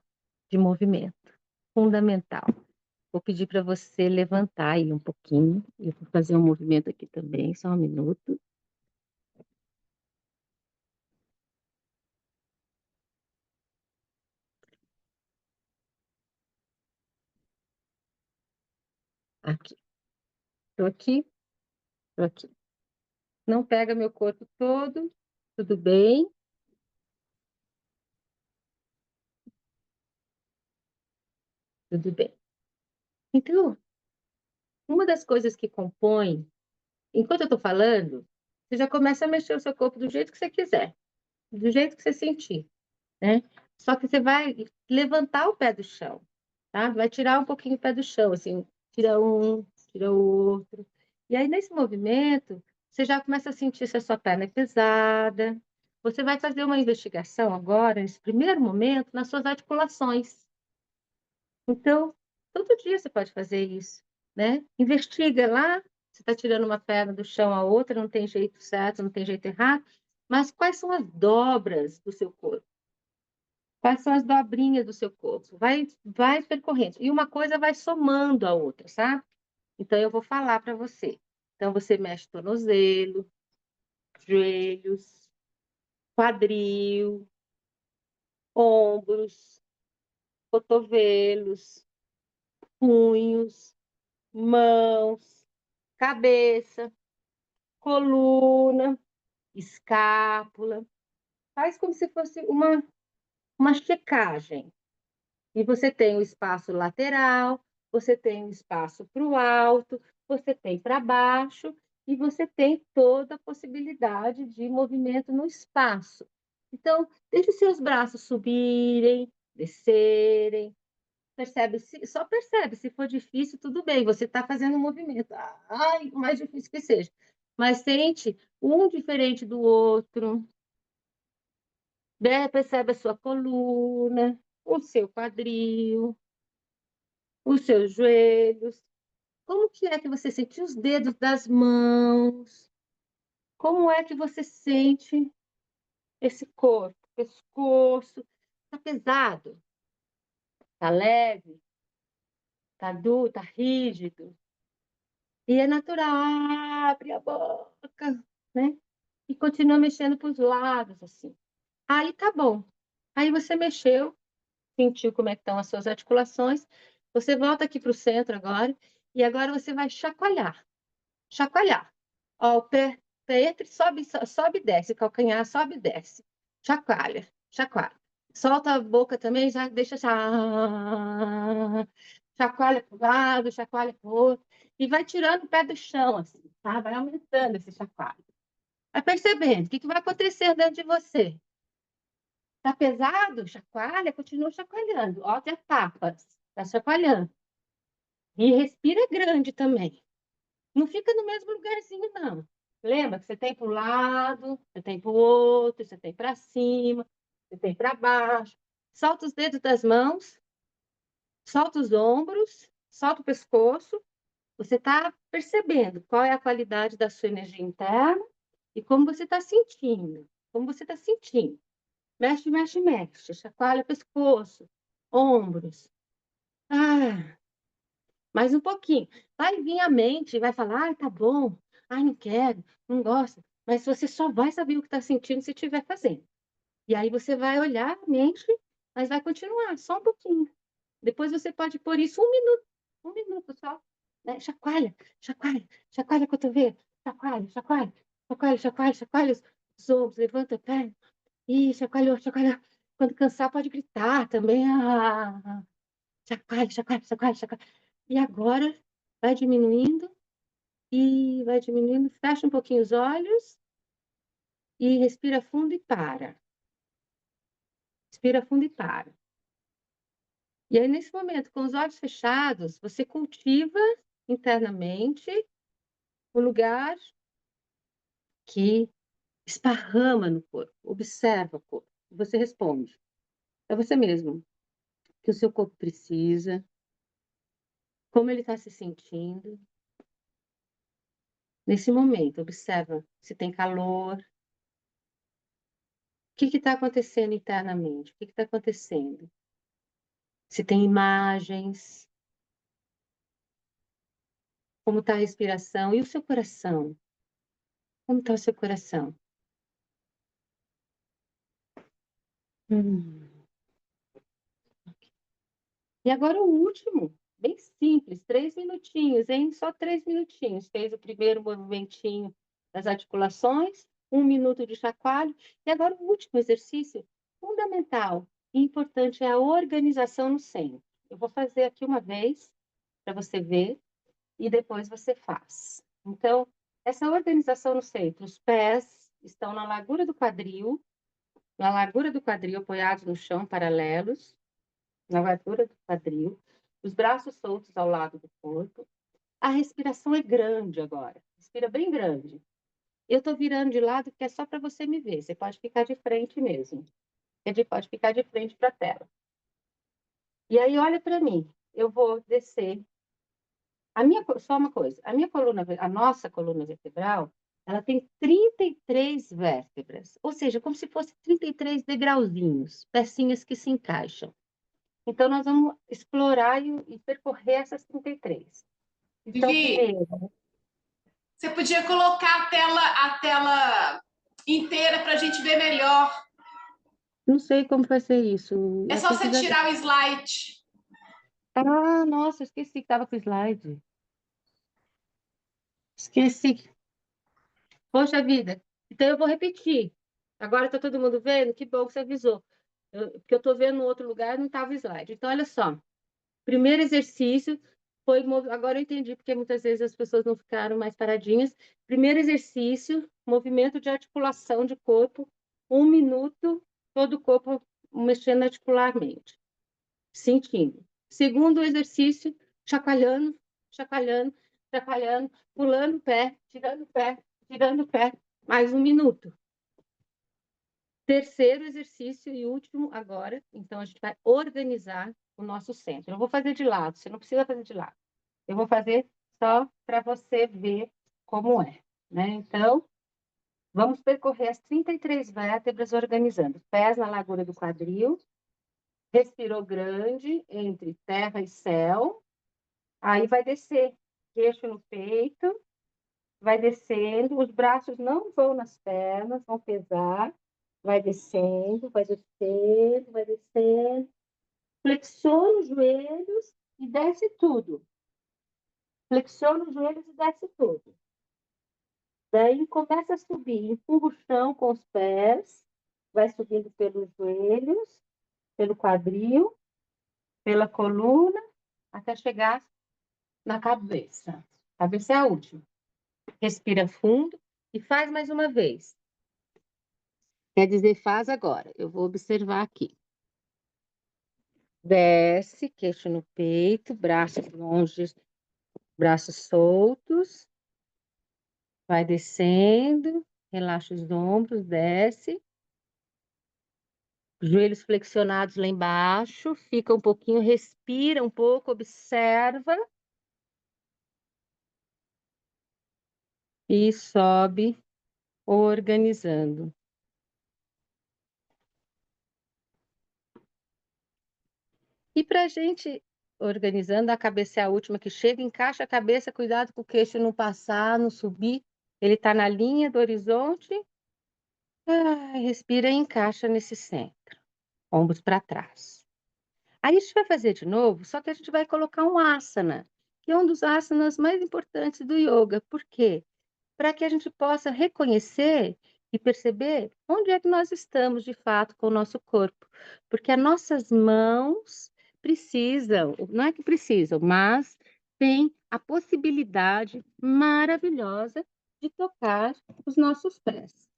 de movimento fundamental. Vou pedir para você levantar aí um pouquinho. Eu vou fazer um movimento aqui também, só um minuto. Aqui, estou aqui, estou aqui. Não pega meu corpo todo, tudo bem, tudo bem. Então, uma das coisas que compõe, enquanto eu estou falando, você já começa a mexer o seu corpo do jeito que você quiser, do jeito que você sentir, né? Só que você vai levantar o pé do chão, tá? Vai tirar um pouquinho o pé do chão, assim, tira um, tira o outro. E aí, nesse movimento, você já começa a sentir se a sua perna é pesada. Você vai fazer uma investigação agora, nesse primeiro momento, nas suas articulações. Então, todo dia você pode fazer isso, né? Investiga lá, você está tirando uma perna do chão, a outra, não tem jeito certo, não tem jeito errado, mas quais são as dobras do seu corpo? Quais são as dobrinhas do seu corpo? Vai percorrendo. E uma coisa vai somando a outra, sabe? Então, eu vou falar para você. Então, você mexe tornozelo, joelhos, quadril, ombros, cotovelos, punhos, mãos, cabeça, coluna, escápula. Faz como se fosse uma checagem. E você tem o espaço lateral, você tem o espaço para o alto, você tem para baixo, e você tem toda a possibilidade de movimento no espaço. Então, deixe os seus braços subirem, descerem, percebe, só percebe, se for difícil, tudo bem, você está fazendo um movimento, ai, o mais difícil que seja, mas sente um diferente do outro, né? Percebe a sua coluna, o seu quadril, os seus joelhos, como que é que você sente os dedos das mãos, como é que você sente esse corpo, pescoço, está pesado, está leve, está duro, está rígido. E é natural, abre a boca, né? E continua mexendo para os lados, assim. Aí tá bom. Aí você mexeu, sentiu como é que estão as suas articulações. Você volta aqui para o centro agora, e agora você vai chacoalhar. Chacoalhar. Ó, o pé entra, sobe, sobe e desce, calcanhar, sobe e desce. Chacoalha, chacoalha. Solta a boca também, já deixa chacoalha para o lado, chacoalha para o outro, e vai tirando o pé do chão, assim, tá? Vai aumentando esse chacoalho. Vai percebendo o que vai acontecer dentro de você. Tá pesado? Chacoalha, continua chacoalhando. Ó, as etapas. Tá chacoalhando. E respira grande também. Não fica no mesmo lugarzinho, não. Lembra que você tem para o lado, você tem para o outro, você tem para cima, você tem para baixo. Solta os dedos das mãos, solta os ombros, solta o pescoço. Você está percebendo qual é a qualidade da sua energia interna e como você está sentindo. Como você está sentindo. Mexe, mexe, mexe. Chacoalha o pescoço, ombros. Ah, mais um pouquinho. Vai vir a mente, vai falar, ai, tá bom, ai, não quero, não gosto. Mas você só vai saber o que está sentindo se estiver fazendo. E aí você vai olhar a mente, mas vai continuar, só um pouquinho. Depois você pode pôr isso um minuto só. Né? Chacoalha, chacoalha, chacoalha o cotovelo, chacoalha, chacoalha, chacoalha, chacoalha, chacoalha os ombros, levanta a perna. Ih, chacoalhou, chacoalhou. Quando cansar, pode gritar também. Chacoalha, chacoalha, chacoalha, chacoalha. E agora vai diminuindo, fecha um pouquinho os olhos e respira fundo e para. Respira fundo e para. E aí, nesse momento, com os olhos fechados, você cultiva internamente o lugar que esparrama no corpo, observa o corpo. Você responde. É você mesmo. O que o seu corpo precisa, como ele está se sentindo. Nesse momento, observa se tem calor. O que está acontecendo internamente? O que está acontecendo? Se tem imagens, como está a respiração e o seu coração. Como está o seu coração? Hum. E agora o último, bem simples, 3 minutinhos, hein? Só 3 minutinhos. Fez o primeiro movimentinho das articulações, 1 minuto de chacoalho. E agora o último exercício, fundamental e importante, é a organização no centro. Eu vou fazer aqui uma vez, para você ver, e depois você faz. Então, essa organização no centro, os pés estão na largura do quadril, apoiados no chão, paralelos, na largura do quadril, os braços soltos ao lado do corpo. A respiração é grande agora, respira bem grande. Eu estou virando de lado porque é só para você me ver, você pode ficar de frente mesmo. Você pode ficar de frente para a tela. E aí, olha para mim, eu vou descer. Só uma coisa, a nossa coluna vertebral, ela tem 33 vértebras, ou seja, como se fosse 33 degrauzinhos, pecinhas que se encaixam. Então, nós vamos explorar e percorrer essas 33. Então, Vivi, primeiro... você podia colocar a tela inteira para a gente ver melhor. Não sei como vai ser isso. É Eu só tenho que você já... tirar o slide. Ah, nossa, esqueci que estava com o slide. Esqueci. Poxa vida. Então, eu vou repetir. Agora está todo mundo vendo? Que bom que você avisou. Porque eu estou vendo no outro lugar e não estava o slide. Então, olha só. Primeiro exercício foi... Agora eu entendi porque muitas vezes as pessoas não ficaram mais paradinhas. Primeiro exercício, movimento de articulação de corpo. 1 minuto, todo o corpo mexendo articularmente. Sentindo. Segundo exercício, chacoalhando, chacoalhando, chacoalhando, pulando o pé, tirando o pé, tirando o pé. Mais 1 minuto. Terceiro exercício e último agora. Então, a gente vai organizar o nosso centro. Eu vou fazer de lado, você não precisa fazer de lado. Eu vou fazer só para você ver como é, né? Então, vamos percorrer as 33 vértebras organizando. Pés na largura do quadril. Respirou grande entre terra e céu. Aí vai descer, queixo no peito. Vai descendo. Os braços não vão nas pernas, vão pesar. Vai descendo, vai descendo, vai descendo. Flexiona os joelhos e desce tudo. Flexiona os joelhos e desce tudo. Daí começa a subir, empurra o chão com os pés, vai subindo pelos joelhos, pelo quadril, pela coluna, até chegar na cabeça. A cabeça é a última. Respira fundo e faz mais uma vez. Quer dizer, faz agora. Eu vou observar aqui. Desce, queixo no peito, braços longe, braços soltos. Vai descendo, relaxa os ombros, desce. Joelhos flexionados lá embaixo, fica um pouquinho, respira um pouco, observa. E sobe, organizando. E para a gente organizando, a cabeça é a última que chega, encaixa a cabeça, cuidado com o queixo não passar, não subir. Ele está na linha do horizonte. Respira e encaixa nesse centro. Ombros para trás. Aí a gente vai fazer de novo, só que a gente vai colocar um asana, que é um dos asanas mais importantes do yoga. Por quê? Para que a gente possa reconhecer e perceber onde é que nós estamos de fato com o nosso corpo. Porque as nossas mãos precisam, não é que precisam, mas têm a possibilidade maravilhosa de tocar os nossos pés.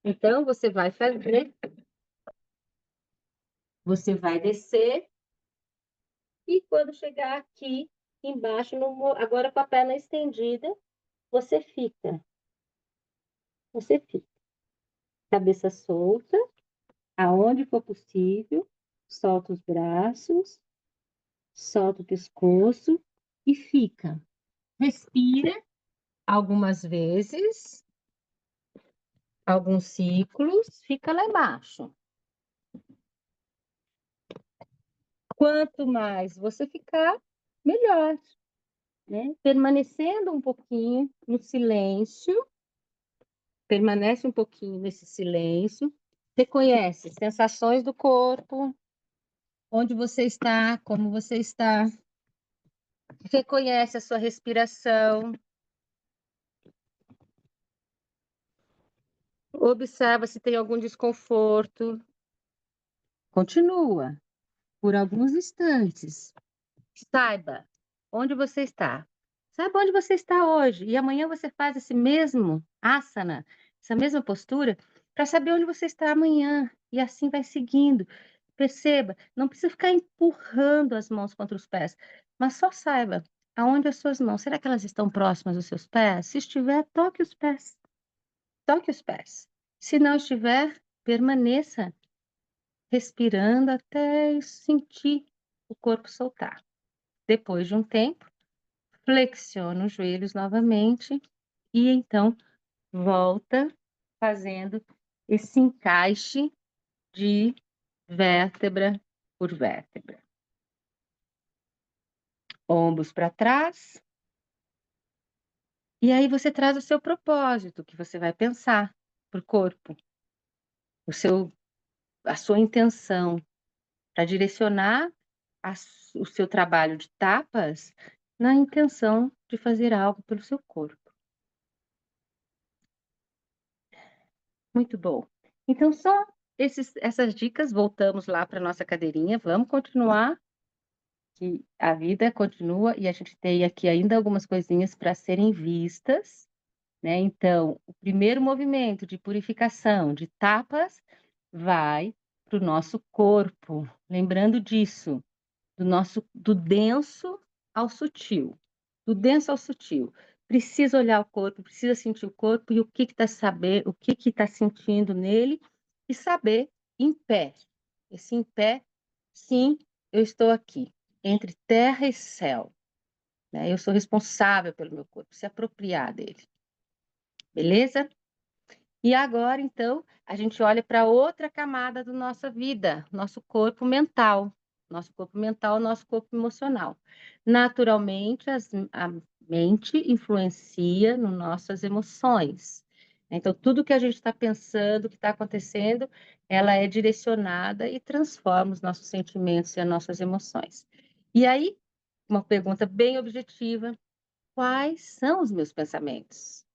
Então, você vai descer, e quando chegar aqui embaixo, agora com a perna estendida, você fica. Você fica. Cabeça solta, aonde for possível, solta os braços, solta o pescoço e fica. Respira algumas vezes, alguns ciclos, fica lá embaixo. Quanto mais você ficar, melhor, né? Permanecendo um pouquinho no silêncio, permanece um pouquinho nesse silêncio, reconhece sensações do corpo, onde você está, como você está. Reconhece a sua respiração. Observa se tem algum desconforto. Continua por alguns instantes. Saiba onde você está. Saiba onde você está hoje. E amanhã você faz esse mesmo asana, essa mesma postura, para saber onde você está amanhã. E assim vai seguindo. Perceba, não precisa ficar empurrando as mãos contra os pés, mas só saiba aonde as suas mãos. Será que elas estão próximas dos seus pés? Se estiver, toque os pés. Toque os pés. Se não estiver, permaneça respirando até sentir o corpo soltar. Depois de um tempo, flexiona os joelhos novamente e então volta fazendo esse encaixe de vértebra por vértebra. Ombros para trás. E aí você traz o seu propósito, que você vai pensar para o corpo, a sua intenção, para direcionar o seu trabalho de tapas na intenção de fazer algo pelo seu corpo. Muito bom. Então, só essas dicas, voltamos lá para a nossa cadeirinha, vamos continuar, que a vida continua e a gente tem aqui ainda algumas coisinhas para serem vistas, né? Então, o primeiro movimento de purificação, de tapas, vai para o nosso corpo. Lembrando disso, do denso ao sutil, do denso ao sutil. Precisa olhar o corpo, precisa sentir o corpo e o que está sentindo nele e saber em pé. Esse em pé, sim, eu estou aqui, entre terra e céu, né? Eu sou responsável pelo meu corpo, se apropriar dele, beleza? E agora, então, a gente olha para outra camada da nossa vida, nosso corpo mental. Nosso corpo emocional. Naturalmente, a mente influencia nas nossas emoções. Então, tudo que a gente está pensando, que está acontecendo, ela é direcionada e transforma os nossos sentimentos e as nossas emoções. E aí, uma pergunta bem objetiva: quais são os meus pensamentos?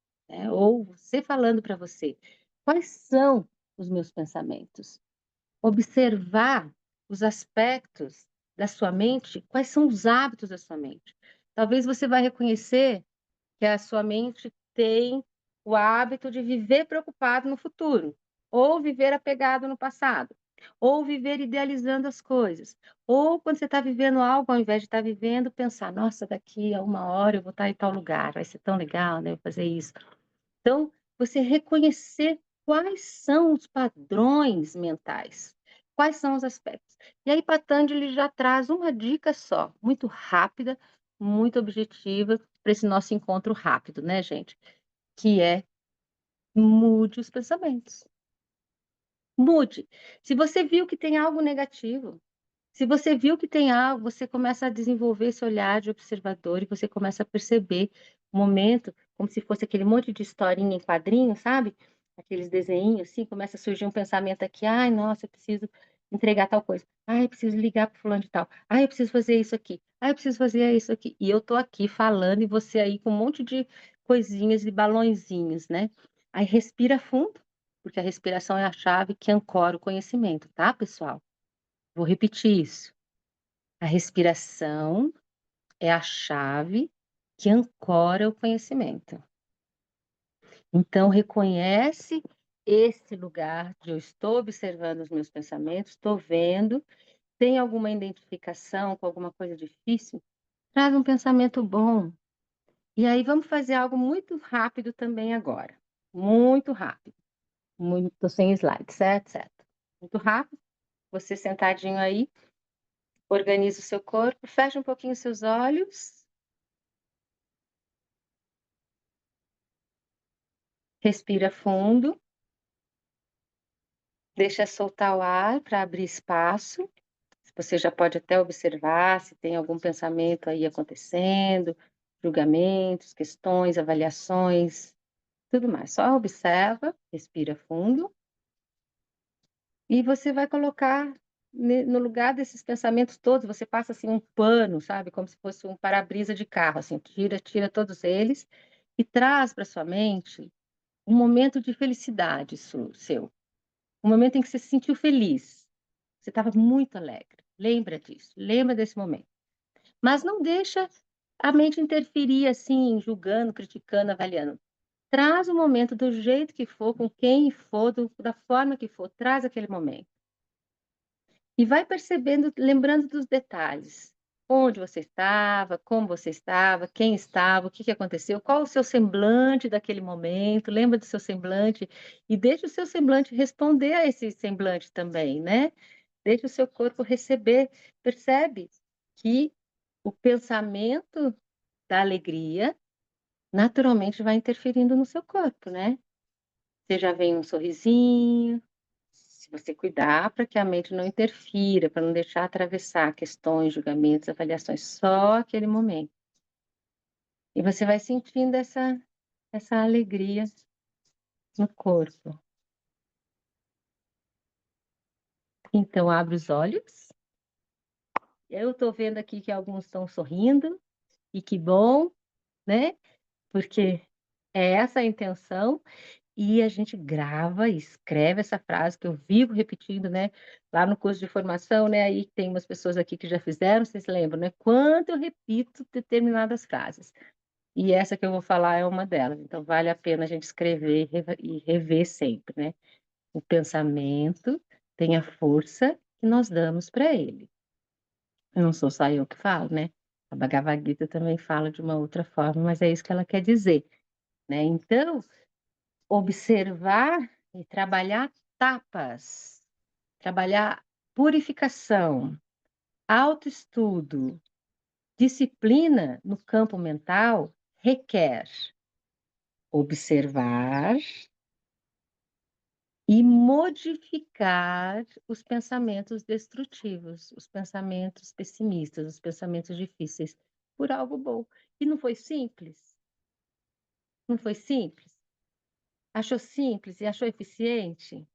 Ou você falando para você, quais são os meus pensamentos? Observar os aspectos da sua mente, quais são os hábitos da sua mente. Talvez você vai reconhecer que a sua mente tem o hábito de viver preocupado no futuro, ou viver apegado no passado, ou viver idealizando as coisas, ou quando você está vivendo algo, ao invés de estar vivendo, pensar, nossa, daqui a 1 hora eu vou estar em tal lugar, vai ser tão legal, né, eu fazer isso. Então, você reconhecer quais são os padrões mentais, quais são os aspectos. E aí, Patanjali já traz uma dica só, muito rápida, muito objetiva, para esse nosso encontro rápido, né, gente? Que é mude os pensamentos. Mude. Se você viu que tem algo negativo, se você viu que tem algo, você começa a desenvolver esse olhar de observador e você começa a perceber o momento, como se fosse aquele monte de historinha em quadrinho, sabe? Aqueles desenhinhos, assim, começa a surgir um pensamento aqui, ai, nossa, eu preciso entregar tal coisa. Ai, eu preciso ligar para fulano de tal. Ai, eu preciso fazer isso aqui. Ai, eu preciso fazer isso aqui. E eu tô aqui falando e você aí com um monte de coisinhas e balõezinhos, né? Aí respira fundo, porque a respiração é a chave que ancora o conhecimento, tá, pessoal? Vou repetir isso. A respiração é a chave que ancora o conhecimento. Então, reconhece esse lugar de eu estou observando os meus pensamentos, estou vendo, tem alguma identificação com alguma coisa difícil? Traz um pensamento bom. E aí vamos fazer algo muito rápido também agora. Muito rápido. Muito sem slide, certo? Certo. Muito rápido. Você sentadinho aí, organiza o seu corpo, fecha um pouquinho os seus olhos. Respira fundo, deixa soltar o ar para abrir espaço. Você já pode até observar se tem algum pensamento aí acontecendo, julgamentos, questões, avaliações, tudo mais. Só observa, respira fundo e você vai colocar no lugar desses pensamentos todos, você passa assim um pano, sabe, como se fosse um para-brisa de carro, assim, tira todos eles e traz para sua mente um momento de felicidade seu. Um momento em que você se sentiu feliz, você estava muito alegre. Lembra disso, lembra desse momento. Mas não deixa a mente interferir assim, julgando, criticando, avaliando. Traz o momento do jeito que for, com quem for, da forma que for, traz aquele momento. E vai percebendo, lembrando dos detalhes. Onde você estava, como você estava, quem estava, o que aconteceu, qual o seu semblante daquele momento, lembra do seu semblante e deixa o seu semblante responder a esse semblante também, né? Deixa o seu corpo receber. Percebe que o pensamento da alegria naturalmente vai interferindo no seu corpo, né? Você já vem um sorrisinho, se você cuidar para que a mente não interfira, para não deixar atravessar questões, julgamentos, avaliações, só aquele momento. E você vai sentindo essa alegria no corpo. Então, abre os olhos. Eu estou vendo aqui que alguns estão sorrindo, e que bom, né? Porque é essa a intenção. E a gente grava e escreve essa frase que eu vivo repetindo, né? Lá no curso de formação, né? Aí tem umas pessoas aqui que já fizeram, vocês lembram, né? Quanto eu repito determinadas frases. E essa que eu vou falar é uma delas. Então, vale a pena a gente escrever e rever sempre, né? O pensamento tem a força que nós damos para ele. Não sou só eu que falo, né? A Bhagavad Gita também fala de uma outra forma, mas é isso que ela quer dizer, né? Então, observar e trabalhar tapas, trabalhar purificação, autoestudo, disciplina no campo mental requer observar e modificar os pensamentos destrutivos, os pensamentos pessimistas, os pensamentos difíceis, por algo bom. E não foi simples? Não foi simples? Achou simples e achou eficiente?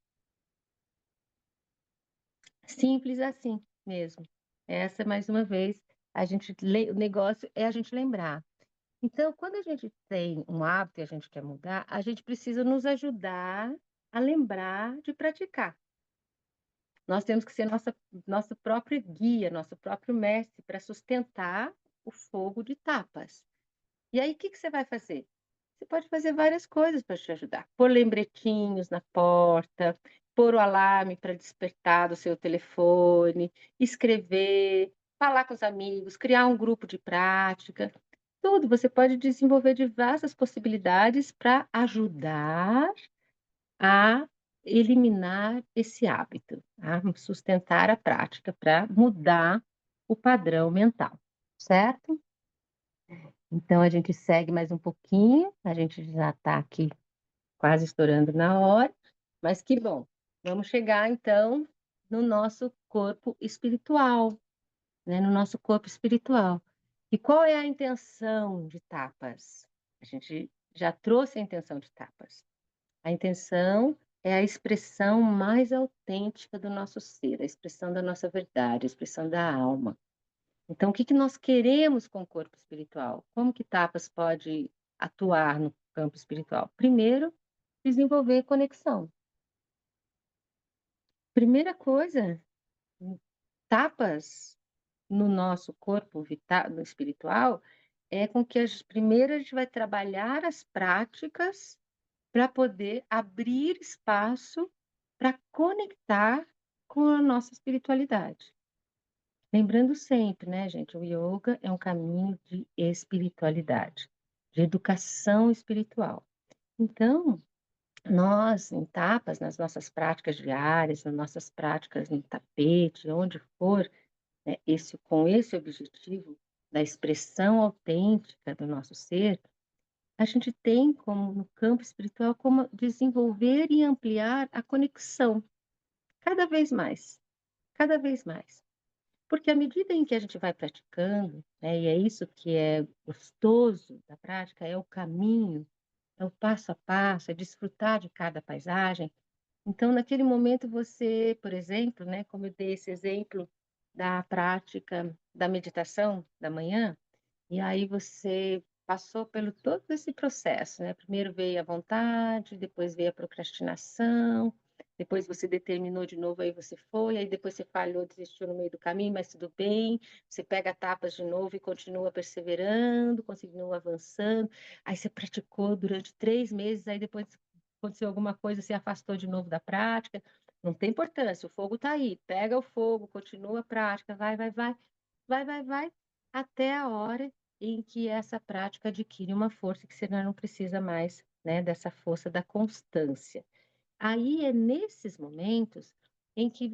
Simples assim mesmo. Essa, mais uma vez, o negócio é a gente lembrar. Então, quando a gente tem um hábito e a gente quer mudar, a gente precisa nos ajudar a lembrar de praticar. Nós temos que ser nosso próprio guia, nosso próprio mestre para sustentar o fogo de tapas. E aí, o que você vai fazer? Você pode fazer várias coisas para te ajudar. Pôr lembretinhos na porta, pôr o alarme para despertar do seu telefone, escrever, falar com os amigos, criar um grupo de prática. Tudo, você pode desenvolver diversas possibilidades para ajudar a eliminar esse hábito, a sustentar a prática para mudar o padrão mental, certo? Então, a gente segue mais um pouquinho, a gente já está aqui quase estourando na hora, mas que bom. Vamos chegar, então, no nosso corpo espiritual, né? No nosso corpo espiritual. E qual é a intenção de tapas? A gente já trouxe a intenção de tapas. A intenção é a expressão mais autêntica do nosso ser, a expressão da nossa verdade, a expressão da alma. Então, o que nós queremos com o corpo espiritual? Como que tapas pode atuar no campo espiritual? Primeiro, desenvolver conexão. Primeira coisa, tapas no nosso corpo vital, no espiritual, é com que primeiro a gente vai trabalhar as práticas para poder abrir espaço para conectar com a nossa espiritualidade. Lembrando sempre, né, gente, o yoga é um caminho de espiritualidade, de educação espiritual. Então, nós, em tapas, nas nossas práticas diárias, nas nossas práticas no tapete, onde for, né, com esse objetivo da expressão autêntica do nosso ser, a gente tem como, no campo espiritual, como desenvolver e ampliar a conexão, cada vez mais, cada vez mais. Porque à medida em que a gente vai praticando, né, e é isso que é gostoso da prática, é o caminho, é o passo a passo, é desfrutar de cada paisagem. Então, naquele momento, você, por exemplo, né, como eu dei esse exemplo da prática da meditação da manhã, e aí você passou pelo todo esse processo, né? Primeiro veio a vontade, depois veio a procrastinação, depois você determinou de novo, aí você foi, aí depois você falhou, desistiu no meio do caminho, mas tudo bem. Você pega tapas de novo e continua perseverando, continua avançando. Aí você praticou durante 3 meses, aí depois aconteceu alguma coisa, se afastou de novo da prática. Não tem importância, o fogo está aí. Pega o fogo, continua a prática, vai, até a hora em que essa prática adquire uma força que você não precisa mais, né, dessa força da constância. Aí é nesses momentos em que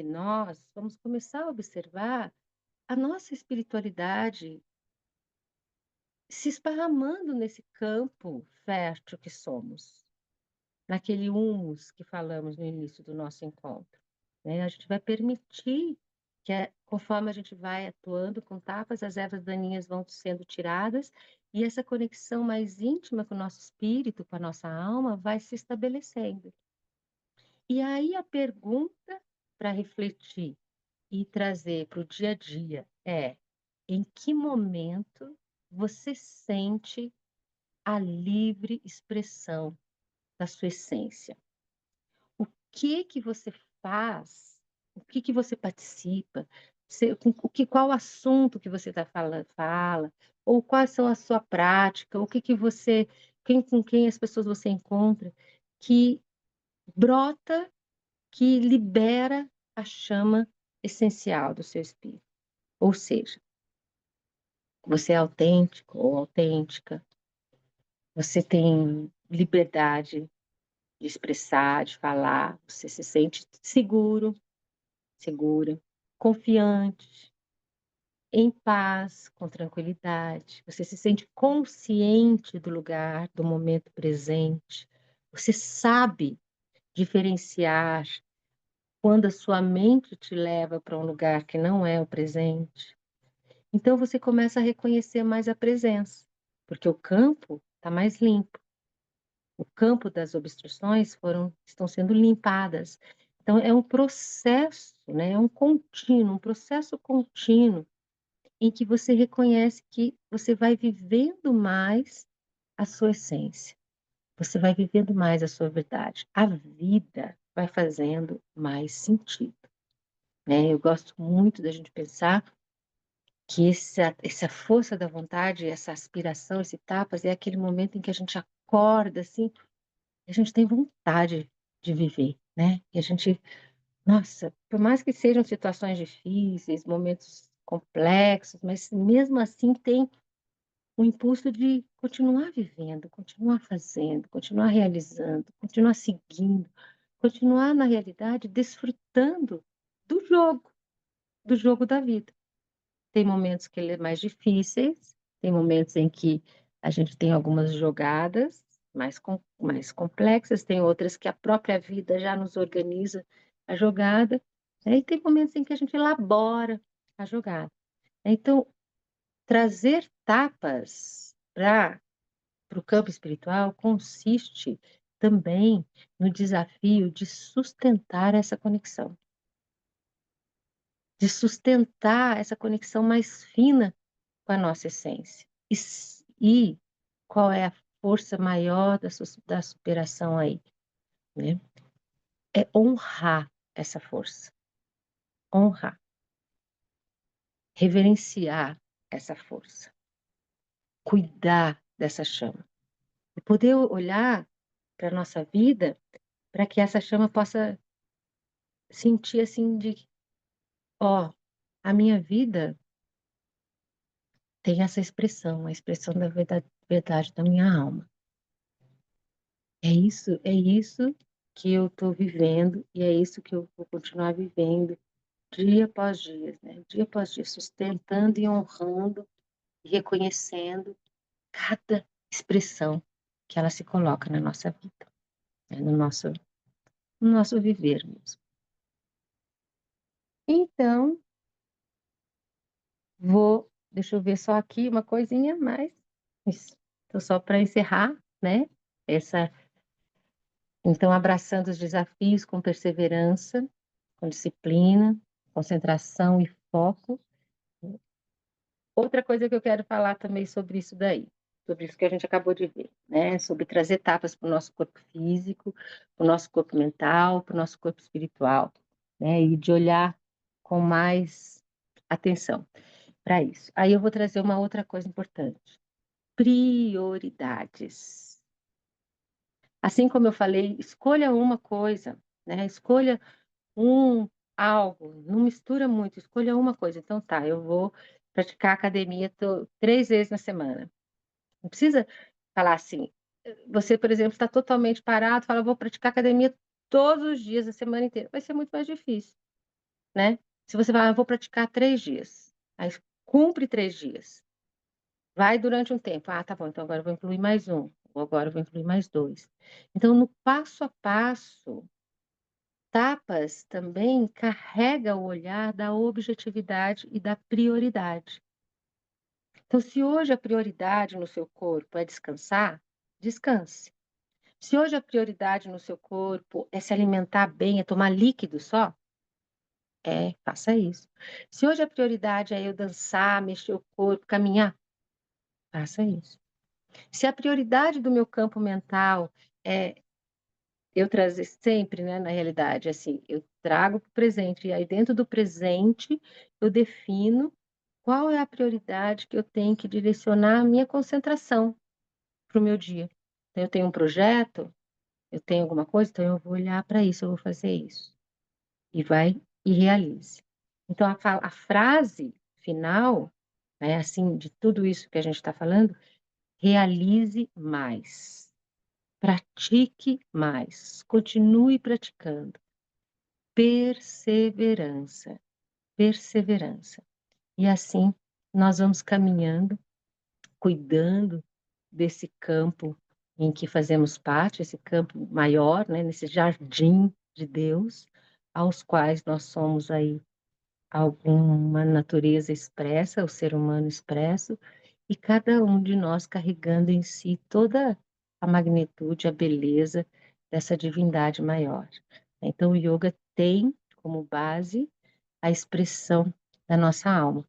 nós vamos começar a observar a nossa espiritualidade se esparramando nesse campo fértil que somos, naquele humus que falamos no início do nosso encontro, né? A gente vai permitir que, conforme a gente vai atuando com tapas, as ervas daninhas vão sendo tiradas e essa conexão mais íntima com o nosso espírito, com a nossa alma, vai se estabelecendo. E aí a pergunta para refletir e trazer para o dia a dia é: em que momento você sente a livre expressão da sua essência? Que você faz, o que você participa, qual assunto que você está falando, fala, ou quais são a sua prática, o que você, com quem as pessoas você encontra, que brota, que libera a chama essencial do seu espírito. Ou seja, você é autêntico ou autêntica, você tem liberdade de expressar, de falar, você se sente seguro, segura, confiante, em paz, com tranquilidade, você se sente consciente do lugar, do momento presente, você sabe diferenciar quando a sua mente te leva para um lugar que não é o presente. Então você começa a reconhecer mais a presença, porque o campo está mais limpo. O campo das obstruções estão sendo limpadas. Então é um processo, né? É um contínuo, um processo contínuo em que você reconhece que você vai vivendo mais a sua essência. Você vai vivendo mais a sua verdade. A vida vai fazendo mais sentido, né? Eu gosto muito da gente pensar que essa força da vontade, essa aspiração, esse tapas, é aquele momento em que a gente acorda, assim, e a gente tem vontade de viver, né? E a gente, nossa, por mais que sejam situações difíceis, momentos complexos, mas mesmo assim tem o impulso de continuar vivendo, continuar fazendo, continuar realizando, continuar seguindo, continuar, na realidade, desfrutando do jogo da vida. Tem momentos que ele é mais difíceis, tem momentos em que a gente tem algumas jogadas mais complexas, tem outras que a própria vida já nos organiza a jogada, né? E tem momentos em que a gente elabora a jogada. Então, trazer tapas para o campo espiritual consiste também no desafio de sustentar essa conexão, de sustentar essa conexão mais fina com a nossa essência. E qual é a força maior da superação aí, né? É honrar essa força, honrar, reverenciar essa força, cuidar dessa chama. E poder olhar para a nossa vida para que essa chama possa sentir assim de, ó, a minha vida tem essa expressão, a expressão da verdade da minha alma. É isso que eu estou vivendo e é isso que eu vou continuar vivendo dia após dia, né? Dia após dia, sustentando e honrando e reconhecendo cada expressão que ela se coloca na nossa vida, né? No nosso viver mesmo. Então, deixa eu ver só aqui uma coisinha mais. Isso. Então, só para encerrar, né? Essa, então, abraçando os desafios com perseverança, com disciplina, concentração e foco. Outra coisa que eu quero falar também sobre isso daí, sobre isso que a gente acabou de ver, né? Sobre trazer etapas para o nosso corpo físico, para o nosso corpo mental, para o nosso corpo espiritual, né? E de olhar com mais atenção para isso. Aí eu vou trazer uma outra coisa importante: prioridades. Assim como eu falei, escolha uma coisa, né? Escolha algo, não mistura muito, escolha uma coisa. Então tá, eu vou praticar academia 3 vezes na semana. Não precisa falar assim, você, por exemplo, está totalmente parado, fala, vou praticar academia todos os dias, a semana inteira. Vai ser muito mais difícil, né? Se você vai, vou praticar 3 dias, aí cumpre 3 dias. Vai durante um tempo. Ah, tá bom, então agora eu vou incluir mais um, ou agora eu vou incluir mais dois. Então, no passo a passo, tapas também carrega o olhar da objetividade e da prioridade. Então, se hoje a prioridade no seu corpo é descansar, descanse. Se hoje a prioridade no seu corpo é se alimentar bem, é tomar líquido só, faça isso. Se hoje a prioridade é eu dançar, mexer o corpo, caminhar, faça isso. Se a prioridade do meu campo mental é eu trazer sempre, né, na realidade, assim, eu trago para o presente, e aí dentro do presente eu defino qual é a prioridade que eu tenho que direcionar a minha concentração para o meu dia. Então, eu tenho um projeto, eu tenho alguma coisa, então eu vou olhar para isso, eu vou fazer isso. E vai e realize. Então, a frase final, né, assim, de tudo isso que a gente está falando, realize mais, pratique mais, continue praticando. Perseverança, perseverança. E assim nós vamos caminhando, cuidando desse campo em que fazemos parte, esse campo maior, né, nesse jardim de Deus, aos quais nós somos aí alguma natureza expressa, o ser humano expresso, e cada um de nós carregando em si toda a magnitude, a beleza dessa divindade maior. Então, o yoga tem como base a expressão da nossa alma.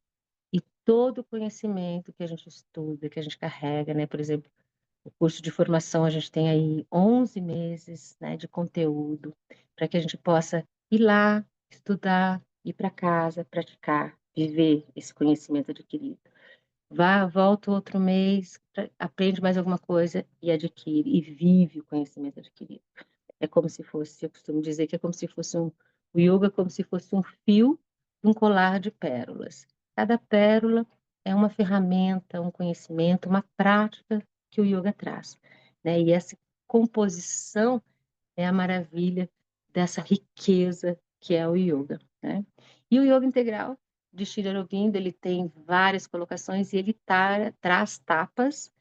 E todo o conhecimento que a gente estuda, que a gente carrega, né? Por exemplo, o curso de formação, a gente tem aí 11 meses, né, de conteúdo, para que a gente possa ir lá, estudar, ir para casa, praticar, viver esse conhecimento adquirido. Vá, volta outro mês, aprende mais alguma coisa e adquire, e vive o conhecimento adquirido. É como se fosse, eu costumo dizer que é como se fosse o yoga é como se fosse um fio de um colar de pérolas. Cada pérola é uma ferramenta, um conhecimento, uma prática que o yoga traz, né? E essa composição é a maravilha dessa riqueza que é o yoga, né? E o yoga integral de Sri Aurobindo, ele tem várias colocações e ele traz tapas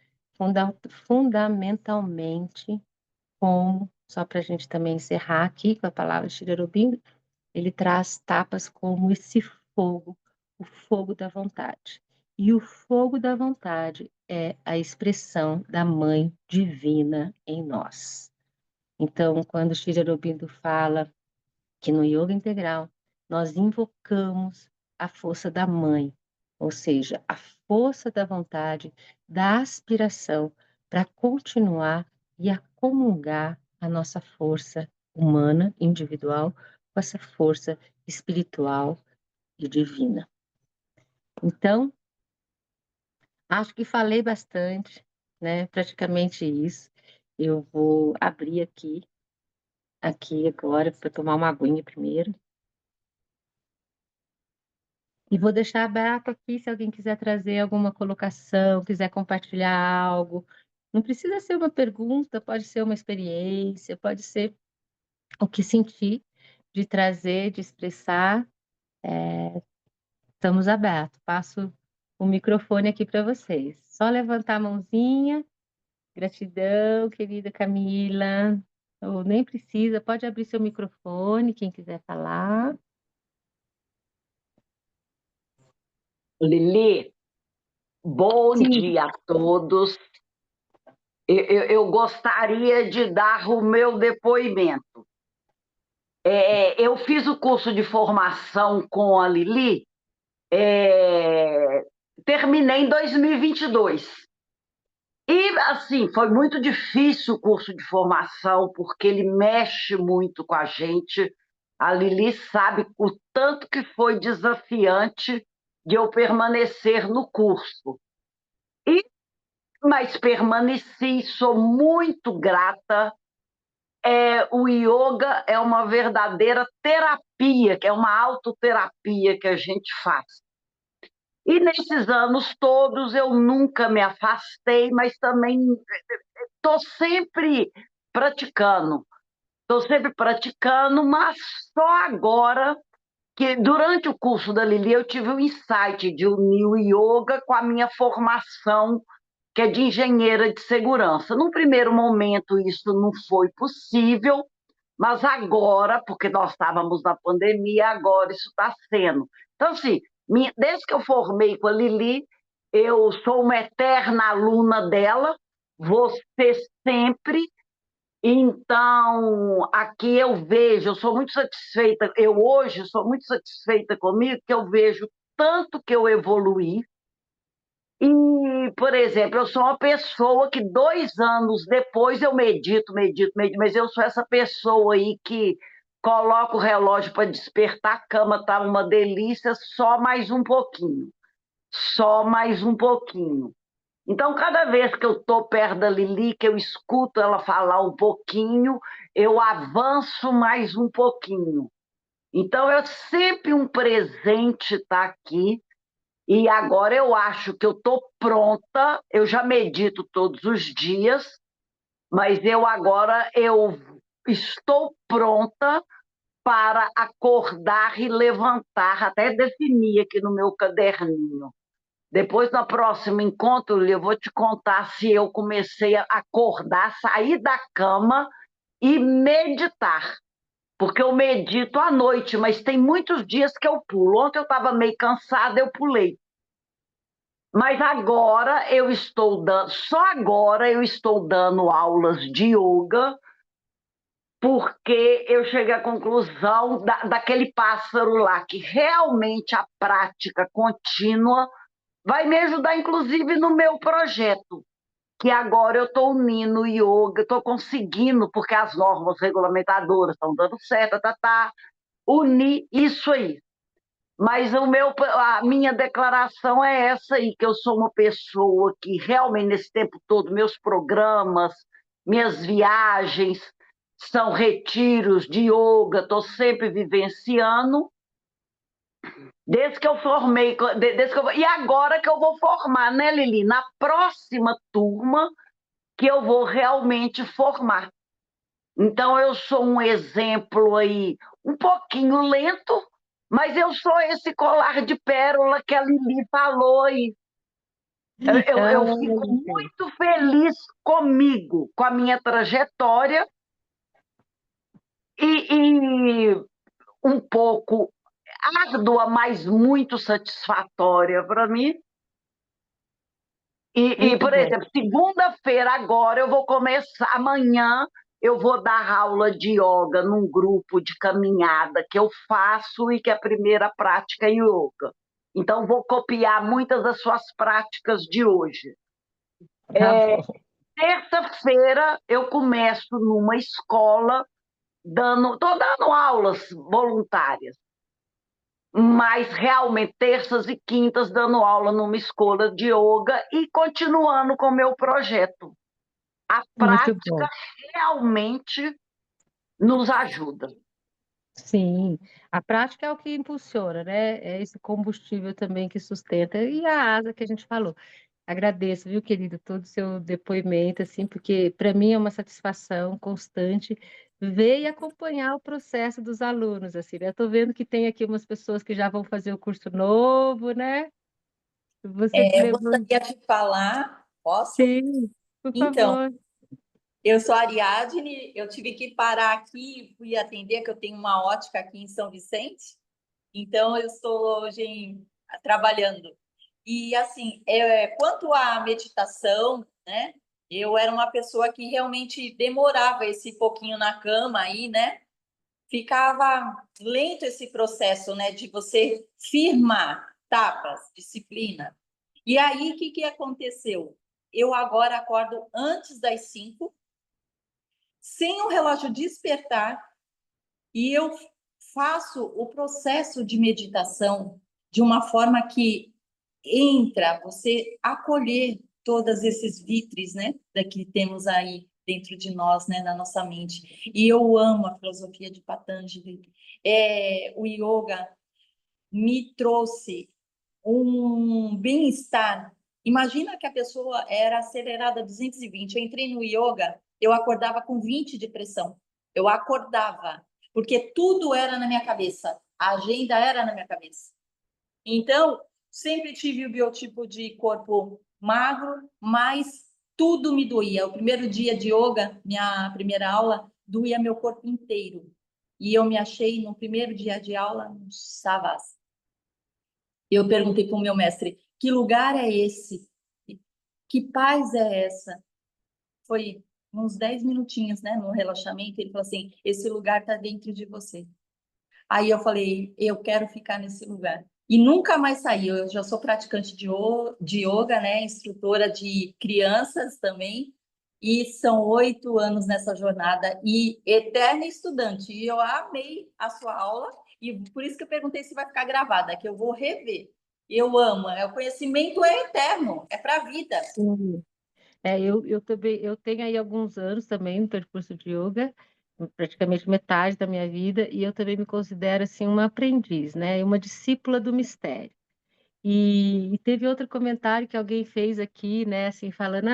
fundamentalmente como, só para a gente também encerrar aqui com a palavra Sri Aurobindo, ele traz tapas como esse fogo, o fogo da vontade. E o fogo da vontade é a expressão da Mãe Divina em nós. Então, quando Sri Aurobindo fala que no yoga integral nós invocamos a força da mãe, ou seja, a força da vontade, da aspiração para continuar e acomungar a nossa força humana, individual, com essa força espiritual e divina. Então, acho que falei bastante, né? Praticamente isso. Eu vou abrir aqui agora para tomar uma aguinha primeiro. E vou deixar aberto aqui se alguém quiser trazer alguma colocação, quiser compartilhar algo. Não precisa ser uma pergunta, pode ser uma experiência, pode ser o que sentir de trazer, de expressar. Estamos abertos. Passo o microfone aqui para vocês. Só levantar a mãozinha. Gratidão, querida Camila. Ou nem precisa, pode abrir seu microfone, quem quiser falar. Lili, bom Sim, dia a todos. Eu gostaria de dar o meu depoimento. Eu fiz o curso de formação com a Lili, terminei em 2022. E, assim, foi muito difícil o curso de formação, porque ele mexe muito com a gente. A Lili sabe o tanto que foi desafiante de eu permanecer no curso. Mas permaneci, sou muito grata. O yoga é uma verdadeira terapia, que é uma autoterapia que a gente faz. E nesses anos todos eu nunca me afastei, mas também estou sempre praticando. Estou sempre praticando, mas só agora que durante o curso da Lili eu tive o insight de unir o yoga com a minha formação, que é de engenheira de segurança. Num primeiro momento isso não foi possível, mas agora, porque nós estávamos na pandemia, agora isso está sendo. Então, assim, desde que eu formei com a Lili, eu sou uma eterna aluna dela, vou ser sempre. Então, aqui eu vejo, eu sou muito satisfeita, eu hoje sou muito satisfeita comigo, que eu vejo tanto que eu evoluí. E, por exemplo, eu sou uma pessoa que 2 anos depois eu medito, mas eu sou essa pessoa aí que coloca o relógio para despertar, a cama tá uma delícia, só mais um pouquinho, só mais um pouquinho. Então, cada vez que eu estou perto da Lili, que eu escuto ela falar um pouquinho, eu avanço mais um pouquinho. Então, é sempre um presente estar aqui. E agora eu acho que eu estou pronta, eu já medito todos os dias, mas eu estou pronta para acordar e levantar, até definir aqui no meu caderninho. Depois, no próximo encontro, eu vou te contar se eu comecei a acordar, sair da cama e meditar. Porque eu medito à noite, mas tem muitos dias que eu pulo. Ontem eu estava meio cansada, eu pulei. Mas agora eu estou dando, só agora eu estou dando aulas de yoga, porque eu cheguei à conclusão daquele pássaro lá, que realmente a prática contínua vai me ajudar, inclusive, no meu projeto, que agora eu estou unindo o yoga, estou conseguindo, porque as normas regulamentadoras estão dando certo, unir isso aí. Mas a minha declaração é essa aí, que eu sou uma pessoa que realmente, nesse tempo todo, meus programas, minhas viagens, são retiros de yoga, estou sempre vivenciando, desde que eu formei, e agora que eu vou formar, né, Lili? Na próxima turma que eu vou realmente formar. Então, eu sou um exemplo aí, um pouquinho lento, mas eu sou esse colar de pérola que a Lili falou aí. Eu fico Ai, muito feliz comigo, com a minha trajetória, e um pouco árdua, mas muito satisfatória para mim. muito Por bom. exemplo, segunda-feira agora eu vou começar, amanhã eu vou dar aula de yoga num grupo de caminhada que eu faço e que é a primeira prática é yoga. Então, vou copiar muitas das suas práticas de hoje. Tá bom. Terça-feira eu começo numa escola, estou dando aulas voluntárias, mas realmente terças e quintas dando aula numa escola de yoga e continuando com o meu projeto. A Muito prática bom. realmente nos ajuda. Sim, a prática é o que impulsiona, né? É esse combustível também que sustenta. E a asa que a gente falou. Agradeço, viu, querido, todo o seu depoimento, assim, porque para mim é uma satisfação constante ver e acompanhar o processo dos alunos, assim, né? Estou vendo que tem aqui umas pessoas que já vão fazer o curso novo, né? Você que Eu levou. gostaria de falar, posso? Sim, por Então, favor. eu sou a Ariadne, eu tive que parar aqui, fui atender, que eu tenho uma ótica aqui em São Vicente, então eu estou hoje trabalhando. E assim, quanto à meditação, né? Eu era uma pessoa que realmente demorava esse pouquinho na cama aí, né? Ficava lento esse processo, né? De você firmar tapas, disciplina. E aí, o que aconteceu? Eu agora acordo antes das 5, sem o relógio despertar, e eu faço o processo de meditação de uma forma que entra você acolher todos esses vitres, né, que temos aí dentro de nós, né, na nossa mente. E eu amo a filosofia de Patanjali. O yoga me trouxe um bem-estar. Imagina que a pessoa era acelerada a 220. Eu entrei no yoga, eu acordava com 20 de pressão. Eu acordava, porque tudo era na minha cabeça. A agenda era na minha cabeça. Então, sempre tive o biotipo de corpo magro, mas tudo me doía. O primeiro dia de yoga, minha primeira aula, doía meu corpo inteiro. E eu me achei no primeiro dia de aula no Savasana. Eu perguntei para o meu mestre, que lugar é esse? Que paz é essa? Foi uns 10 minutinhos, né, no relaxamento. Ele falou assim, esse lugar está dentro de você. Aí eu falei, eu quero ficar nesse lugar. E nunca mais saí. Eu já sou praticante de yoga, né, instrutora de crianças também. E são 8 anos nessa jornada e eterna estudante. E eu amei a sua aula. E por isso que eu perguntei se vai ficar gravada, que eu vou rever. Eu amo, o conhecimento é eterno, é para a vida. Sim. Eu também, eu tenho aí alguns anos também no percurso de yoga, praticamente metade da minha vida, e eu também me considero assim uma aprendiz, né? Uma discípula do mistério. E teve outro comentário que alguém fez aqui, né, assim, falando,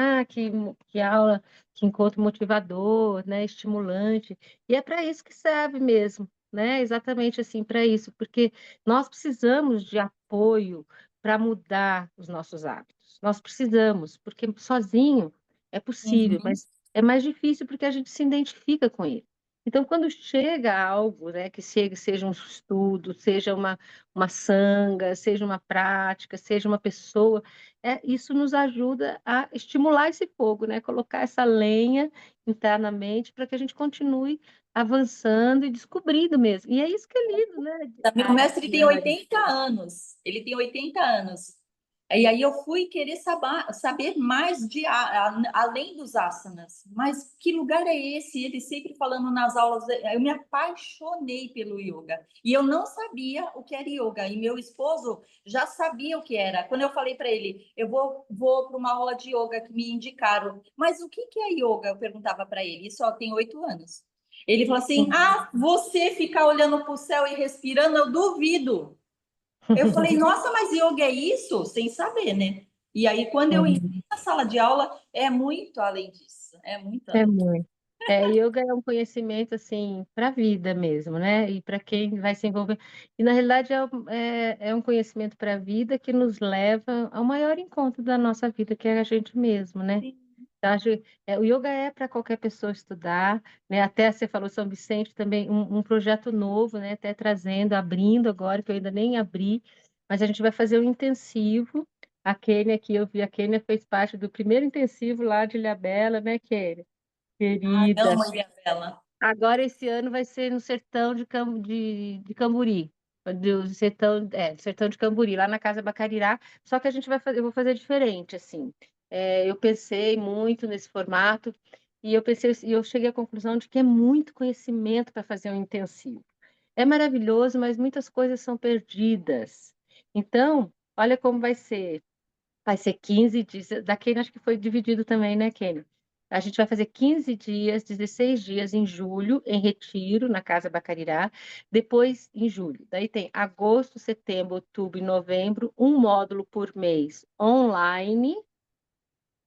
que aula, que encontro motivador, né, estimulante. E é para isso que serve mesmo, né, exatamente assim, para isso, porque nós precisamos de apoio para mudar os nossos hábitos. Nós precisamos, porque sozinho é possível, Uhum. mas é mais difícil porque a gente se identifica com ele. Então, quando chega algo, né, que seja um estudo, seja uma sanga, seja uma prática, seja uma pessoa, isso nos ajuda a estimular esse fogo, né? Colocar essa lenha internamente para que a gente continue avançando e descobrindo mesmo. E é isso que é lindo, né? Meu mestre tem 80 anos. Ele tem 80 anos. E aí eu fui querer saber mais além dos asanas. Mas que lugar é esse? Ele sempre falando nas aulas. Eu me apaixonei pelo yoga. E eu não sabia o que era yoga. E meu esposo já sabia o que era. Quando eu falei para ele, eu vou para uma aula de yoga que me indicaram. Mas o que é yoga? Eu perguntava para ele. Isso só tem 8 anos. Ele falou assim: você ficar olhando para o céu e respirando, eu duvido. Eu falei: nossa, mas yoga é isso? Sem saber, né? E aí, quando eu entrei na sala de aula, é muito além disso. É muito É além. muito. Yoga é um conhecimento assim para a vida mesmo, né? E para quem vai se envolver. E na realidade é um conhecimento para a vida que nos leva ao maior encontro da nossa vida, que é a gente mesmo, né? Então, o yoga é para qualquer pessoa estudar, né? Até você falou São Vicente também, um projeto novo, né? Até trazendo, abrindo agora, que eu ainda nem abri, mas a gente vai fazer um intensivo. A Kênia aqui, eu vi, a Kênia fez parte do primeiro intensivo lá de Ilhabela, né, Kênia? Não, Querida. Maria Bela. Agora esse ano vai ser no sertão de Camburi. Do sertão de Camburi, lá na Casa Bacarirá. Só que a gente vai fazer, eu vou fazer diferente, assim. Eu pensei muito nesse formato e eu cheguei à conclusão de que é muito conhecimento para fazer um intensivo. É maravilhoso, mas muitas coisas são perdidas. Então, olha como vai ser. Vai ser 15 dias. Da Kênia, acho que foi dividido também, né, Kênia? A gente vai fazer 15 dias, 16 dias em julho, em Retiro, na Casa Bacarirá. Depois, em julho. Daí tem agosto, setembro, outubro e novembro, um módulo por mês online.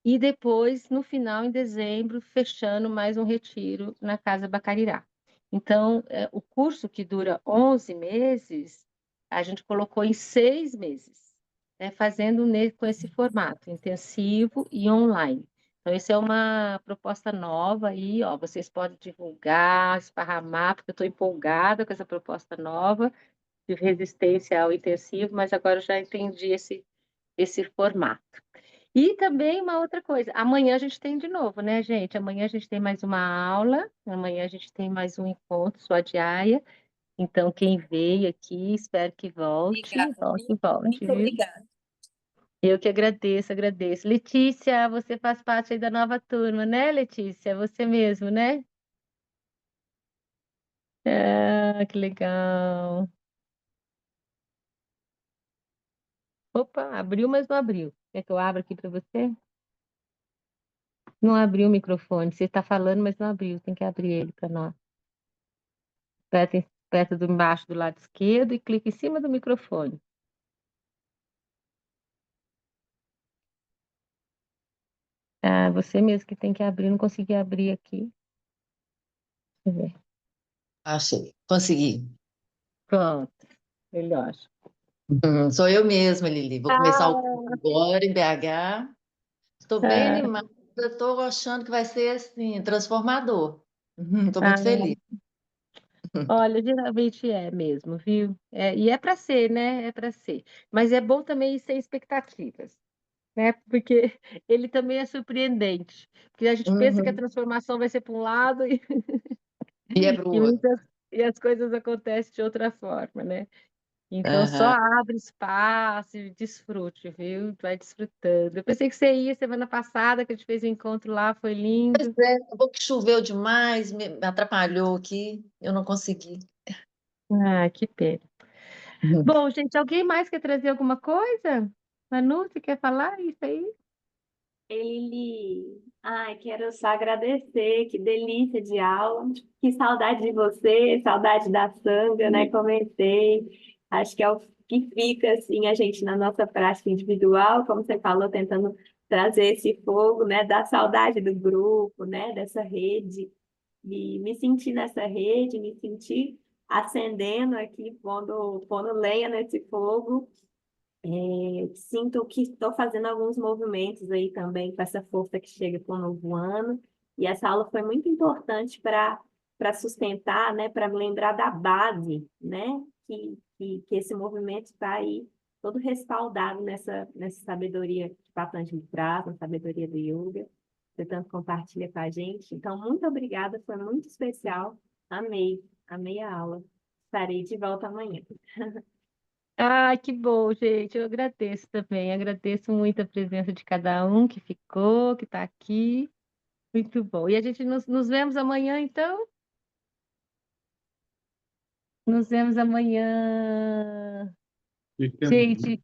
E depois, no final, em dezembro, fechando mais um retiro na Casa Bacarirá. Então, o curso que dura 11 meses, a gente colocou em 6 meses, né, fazendo com esse formato intensivo e online. Então, essa é uma proposta nova aí, ó, vocês podem divulgar, esparramar, porque eu estou empolgada com essa proposta nova de resistência ao intensivo, mas agora eu já entendi esse formato. E também uma outra coisa, amanhã a gente tem de novo, né, gente? Amanhã a gente tem mais uma aula, amanhã a gente tem mais um encontro, sua diária. Então, quem veio aqui, espero que Obrigada, viu? volte, Muito viu? obrigada. Eu que agradeço, agradeço. Letícia, você faz parte aí da nova turma, né, Letícia? Você mesmo, né? Ah, que legal. Opa, abriu, mas não abriu. Quer que eu abra aqui para você? Não abriu o microfone. Você está falando, mas não abriu. Tem que abrir ele para nós. Aperta do embaixo do lado esquerdo e clica em cima do microfone. Ah, você mesmo que tem que abrir, não consegui abrir aqui. Deixa eu ver. Achei, consegui. Pronto, melhor. Sou eu mesma, Lili. Vou começar o curso Ah, agora em BH. Estou bem ah, animada, estou achando que vai ser assim, transformador. Estou muito ah. feliz. Olha, geralmente é mesmo, viu? E é para ser, né? É para ser. Mas é bom também ir sem expectativas, né? Porque ele também é surpreendente. Porque a gente pensa que a Uhum. transformação vai ser para um lado e, E é para o e, outro. e as coisas acontecem de outra forma, né? Então, só Aham. abre espaço e desfrute, viu? Vai desfrutando. Eu pensei que você ia semana passada, que a gente fez o encontro lá, foi Pois lindo. é, acabou que choveu demais, me atrapalhou aqui, eu não consegui. Ah, que pena. Bom, gente, alguém mais quer trazer alguma coisa? Manu, você quer falar isso aí? Ele, ai, quero só agradecer, que delícia de aula, que saudade de você, saudade da Sanga, né? Comentei. Acho que é o que fica, assim, a gente na nossa prática individual, como você falou, tentando trazer esse fogo, né, da saudade do grupo, né, dessa rede, e me sentir nessa rede, me sentir acendendo aqui, pondo lenha nesse fogo. Sinto que estou fazendo alguns movimentos aí também com essa força que chega com o novo ano. E essa aula foi muito importante para sustentar, né, para me lembrar da base, né, que esse movimento está aí todo respaldado nessa sabedoria que Patanjali traz, na sabedoria do yoga. Você tanto compartilha com a gente. Então, muito obrigada, foi muito especial. Amei a aula. Estarei de volta amanhã. Ai, que bom, gente. Eu agradeço também. Agradeço muito a presença de cada um que ficou, que está aqui. Muito bom. E a gente nos vemos amanhã, então? Nos vemos amanhã. Gente,